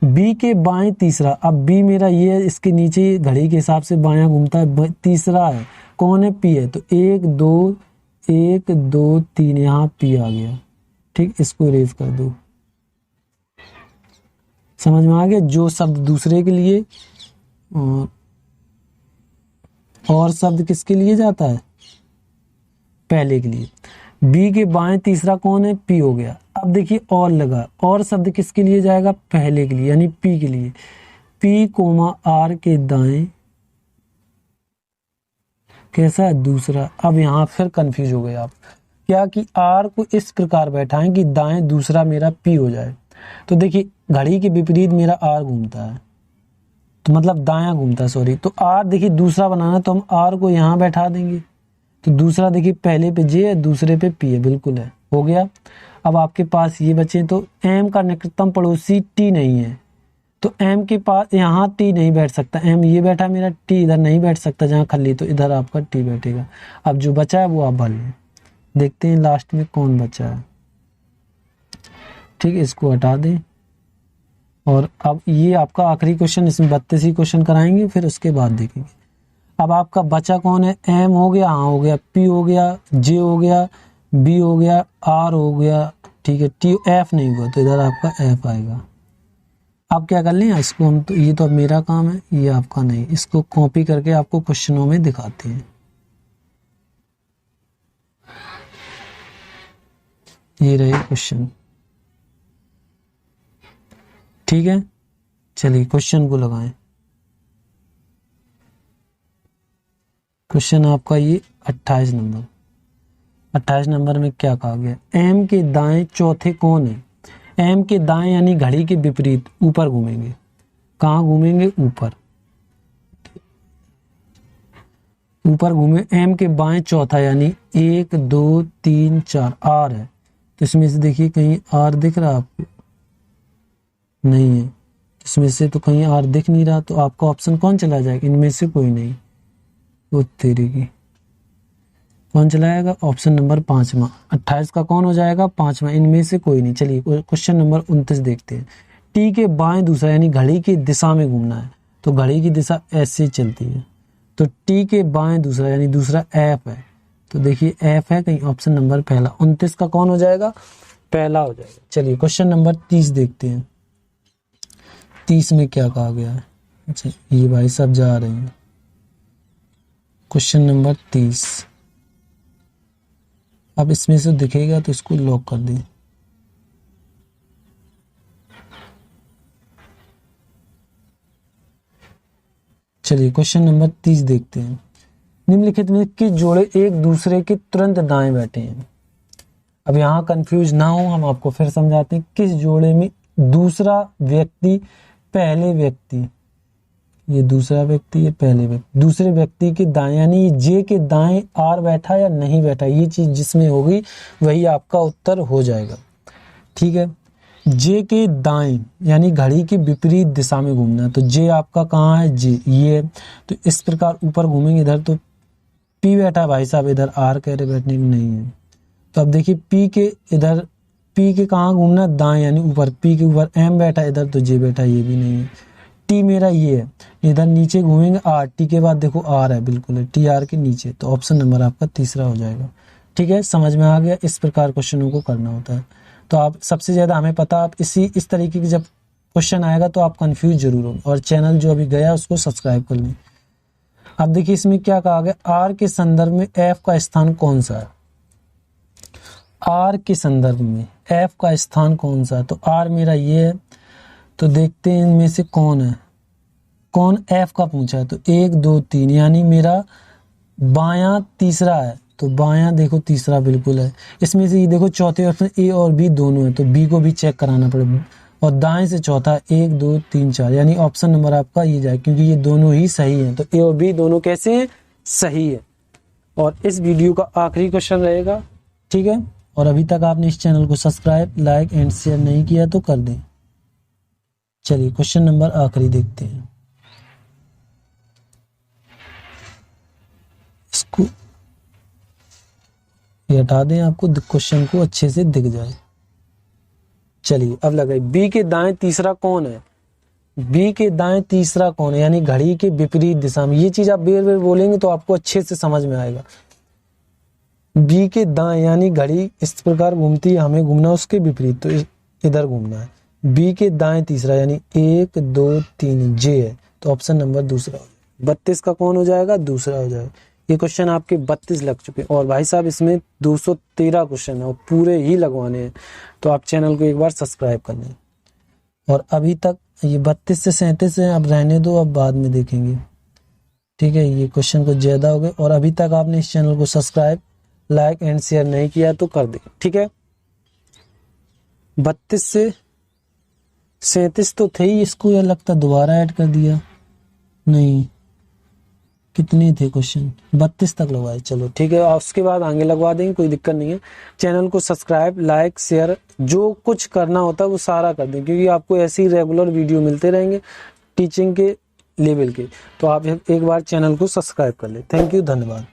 बी के बाएं तीसरा, अब बी मेरा ये है, इसके नीचे घड़ी के हिसाब से बायां घूमता है, तीसरा है कौन है, पी है, तो 1 2 3 यहाँ पी आ गया। ठीक, इसको इरेज कर दो, समझ में आ गया। जो शब्द दूसरे के लिए और शब्द किसके लिए जाता है, पहले के लिए। बी के बाएं तीसरा कौन है, पी हो गया। अब देखिए और लगा, और शब्द किसके लिए जाएगा, पहले के लिए यानी पी के लिए। पी कोमा आर के दाएं कैसा है, दूसरा। अब यहाँ फिर कंफ्यूज हो गए आप, क्या कि आर को इस प्रकार बैठाएं कि दाएं दूसरा मेरा पी हो जाए। तो देखिए घड़ी के विपरीत मेरा आर घूमता है, तो मतलब दायां घूमता है, सॉरी। तो आर देखिए दूसरा बनाना, तो हम आर को यहाँ बैठा देंगे, तो दूसरा देखिए पहले पे जे है, दूसरे पे पी है, बिल्कुल है, हो गया। अब आपके पास ये बचे, तो एम का निकटतम पड़ोसी टी नहीं है, तो एम के पास यहाँ टी नहीं बैठ सकता, एम ये बैठा मेरा, टी इधर नहीं बैठ सकता जहाँ खाली, तो इधर आपका टी बैठेगा। अब जो बचा है वो आप भर लें। देखते हैं लास्ट में कौन बचा है। ठीक है, इसको हटा दें। और अब ये आपका आखिरी क्वेश्चन, इसमें 32 ही क्वेश्चन कराएंगे, फिर उसके बाद देखेंगे। अब आपका बचा कौन है? एम हो गया, हाँ हो गया, पी हो गया, जे हो गया, बी हो गया, आर हो गया। ठीक है, टी, एफ नहीं हुआ तो इधर आपका एफ आएगा। आप क्या कर लें, इसको हम तो, ये तो अब मेरा काम है, ये आपका नहीं। इसको कॉपी करके आपको क्वेश्चनों में दिखाते हैं। ये रहे क्वेश्चन। ठीक है, चलिए क्वेश्चन को लगाएं। क्वेश्चन आपका ये 28 नंबर। 28 नंबर में क्या कहा गया? एम के दाएं चौथे कौन है? एम के दाएं यानी घड़ी के विपरीत ऊपर घूमेंगे। कहाँ घूमेंगे? ऊपर। ऊपर घूमे। एम के बाएं चौथा यानी 1 2 3 4 आर है। तो इसमें से देखिए कहीं आर दिख रहा आपको? नहीं है। इसमें से तो कहीं आर दिख नहीं रहा, तो आपका ऑप्शन कौन चला जाएगा? इनमें से कोई नहीं। वो तेरी की कौन चलाएगा? ऑप्शन नंबर 5वां। 28 का कौन हो जाएगा? 5वां। इनमें से कोई नहीं। चलिए क्वेश्चन नंबर 29 देखते हैं। टी के बाएं दूसरा यानी घड़ी की दिशा में घूमना है, तो घड़ी की दिशा ऐसे चलती है। तो टी के बाएं दूसरा यानी दूसरा एफ है, तो देखिए एफ है कहीं, ऑप्शन नंबर पहला। 29 का कौन हो जाएगा? पहला हो जाएगा। चलिए क्वेश्चन नंबर 30 देखते हैं। 30 में क्या कहा गया है? अच्छा, ये भाई सब जा रहे हैं। Question number 30। अब इसमें से दिखेगा तो इसको लॉक कर दें। चलिए क्वेश्चन नंबर 30 देखते हैं। निम्नलिखित में किस जोड़े एक दूसरे के तुरंत दाएं बैठे हैं? अब यहाँ कंफ्यूज ना हो, हम आपको फिर समझाते हैं। किस जोड़े में दूसरा व्यक्ति पहले व्यक्ति, ये दूसरा व्यक्ति, ये पहले व्यक्ति, दूसरे व्यक्ति के दाएं यानी जे के दाएं आर बैठा या नहीं बैठा, ये चीज जिसमें होगी वही आपका उत्तर हो जाएगा। ठीक है, जे के दाएं यानी घड़ी की विपरीत दिशा में घूमना, तो जे आपका कहाँ है? जे ये, तो इस प्रकार ऊपर घूमेंगे। इधर तो पी बैठा भाई साहब, इधर आर कह रहे बैठने की नहीं है। तो अब देखिए पी के इधर, पी के कहाँ घूमना? दाएं यानी ऊपर। पी के ऊपर एम बैठा, इधर तो जे बैठा, ये भी नहीं है। टी मेरा ये है, इधर नीचे घूमेंगे आर, टी के बाद देखो आर है, बिल्कुल है, टी आर के नीचे। तो ऑप्शन नंबर आपका तीसरा हो जाएगा। ठीक है, समझ में आ गया? इस प्रकार क्वेश्चनों को करना होता है। तो आप सबसे ज्यादा हमें पता, आप इस तरीके की जब क्वेश्चन आएगा तो आप कंफ्यूज जरूर हो। और चैनल जो अभी गया उसको सब्सक्राइब कर लें। अब देखिए इसमें क्या कहा गया? आर के संदर्भ में एफ का स्थान कौन सा है? आर के संदर्भ में एफ का स्थान कौन सा है? तो आर मेरा ये है, तो देखते हैं इनमें से कौन है। कौन? एफ का पूछा है, तो 1 2 3 यानी मेरा बायां तीसरा है, तो बायां देखो तीसरा बिल्कुल है। इसमें से ये देखो चौथे ऑप्शन ए और बी दोनों है, तो बी को भी चेक कराना पड़ेगा। और दाएं से चौथा 1 2 3 4 यानी ऑप्शन नंबर आपका ये जाए, क्योंकि ये दोनों ही सही हैं। तो ए और बी दोनों कैसे हैं? सही है। और इस वीडियो का आखिरी क्वेश्चन रहेगा। ठीक है, और अभी तक आपने इस चैनल को सब्सक्राइब, लाइक एंड शेयर नहीं किया तो कर दें। चलिए क्वेश्चन नंबर आखिरी देखते हैं। इसको ये हटा दें, आपको क्वेश्चन को अच्छे से दिख जाए। चलिए अब लगाइए। बी के दाएं तीसरा कौन है? बी के दाएं तीसरा कौन है यानी घड़ी के विपरीत दिशा में। ये चीज आप बेर बेर बोलेंगे तो आपको अच्छे से समझ में आएगा। बी के दाएं यानी घड़ी इस प्रकार घूमती है, हमें घूमना उसके विपरीत, तो इधर घूमना है। बी के दाएं तीसरा यानी 1 2 3 जे है, तो ऑप्शन नंबर दूसरा। 32 का कौन हो जाएगा? दूसरा हो जाएगा। ये क्वेश्चन आपके 32 लग चुके हैं। और भाई साहब इसमें 213 क्वेश्चन है और पूरे ही लगवाने हैं, तो आप चैनल को एक बार सब्सक्राइब कर लें। और अभी तक ये 32 से 37 है, अब रहने दो, अब बाद में देखेंगे। ठीक है, ये क्वेश्चन कुछ ज्यादा हो गए। और अभी तक आपने इस चैनल को सब्सक्राइब, लाइक एंड शेयर नहीं किया तो कर दें। ठीक है, 32 से 37 तो थे ही, इसको यह लगता दोबारा ऐड कर दिया। नहीं, कितने थे क्वेश्चन? 32 तक लगवाए। चलो ठीक है, उसके बाद आगे लगवा देंगे, कोई दिक्कत नहीं है। चैनल को सब्सक्राइब, लाइक, शेयर जो कुछ करना होता है वो सारा कर दें, क्योंकि आपको ऐसे ही रेगुलर वीडियो मिलते रहेंगे टीचिंग के लेवल के। तो आप एक बार चैनल को सब्सक्राइब कर ले। थैंक यू, धन्यवाद।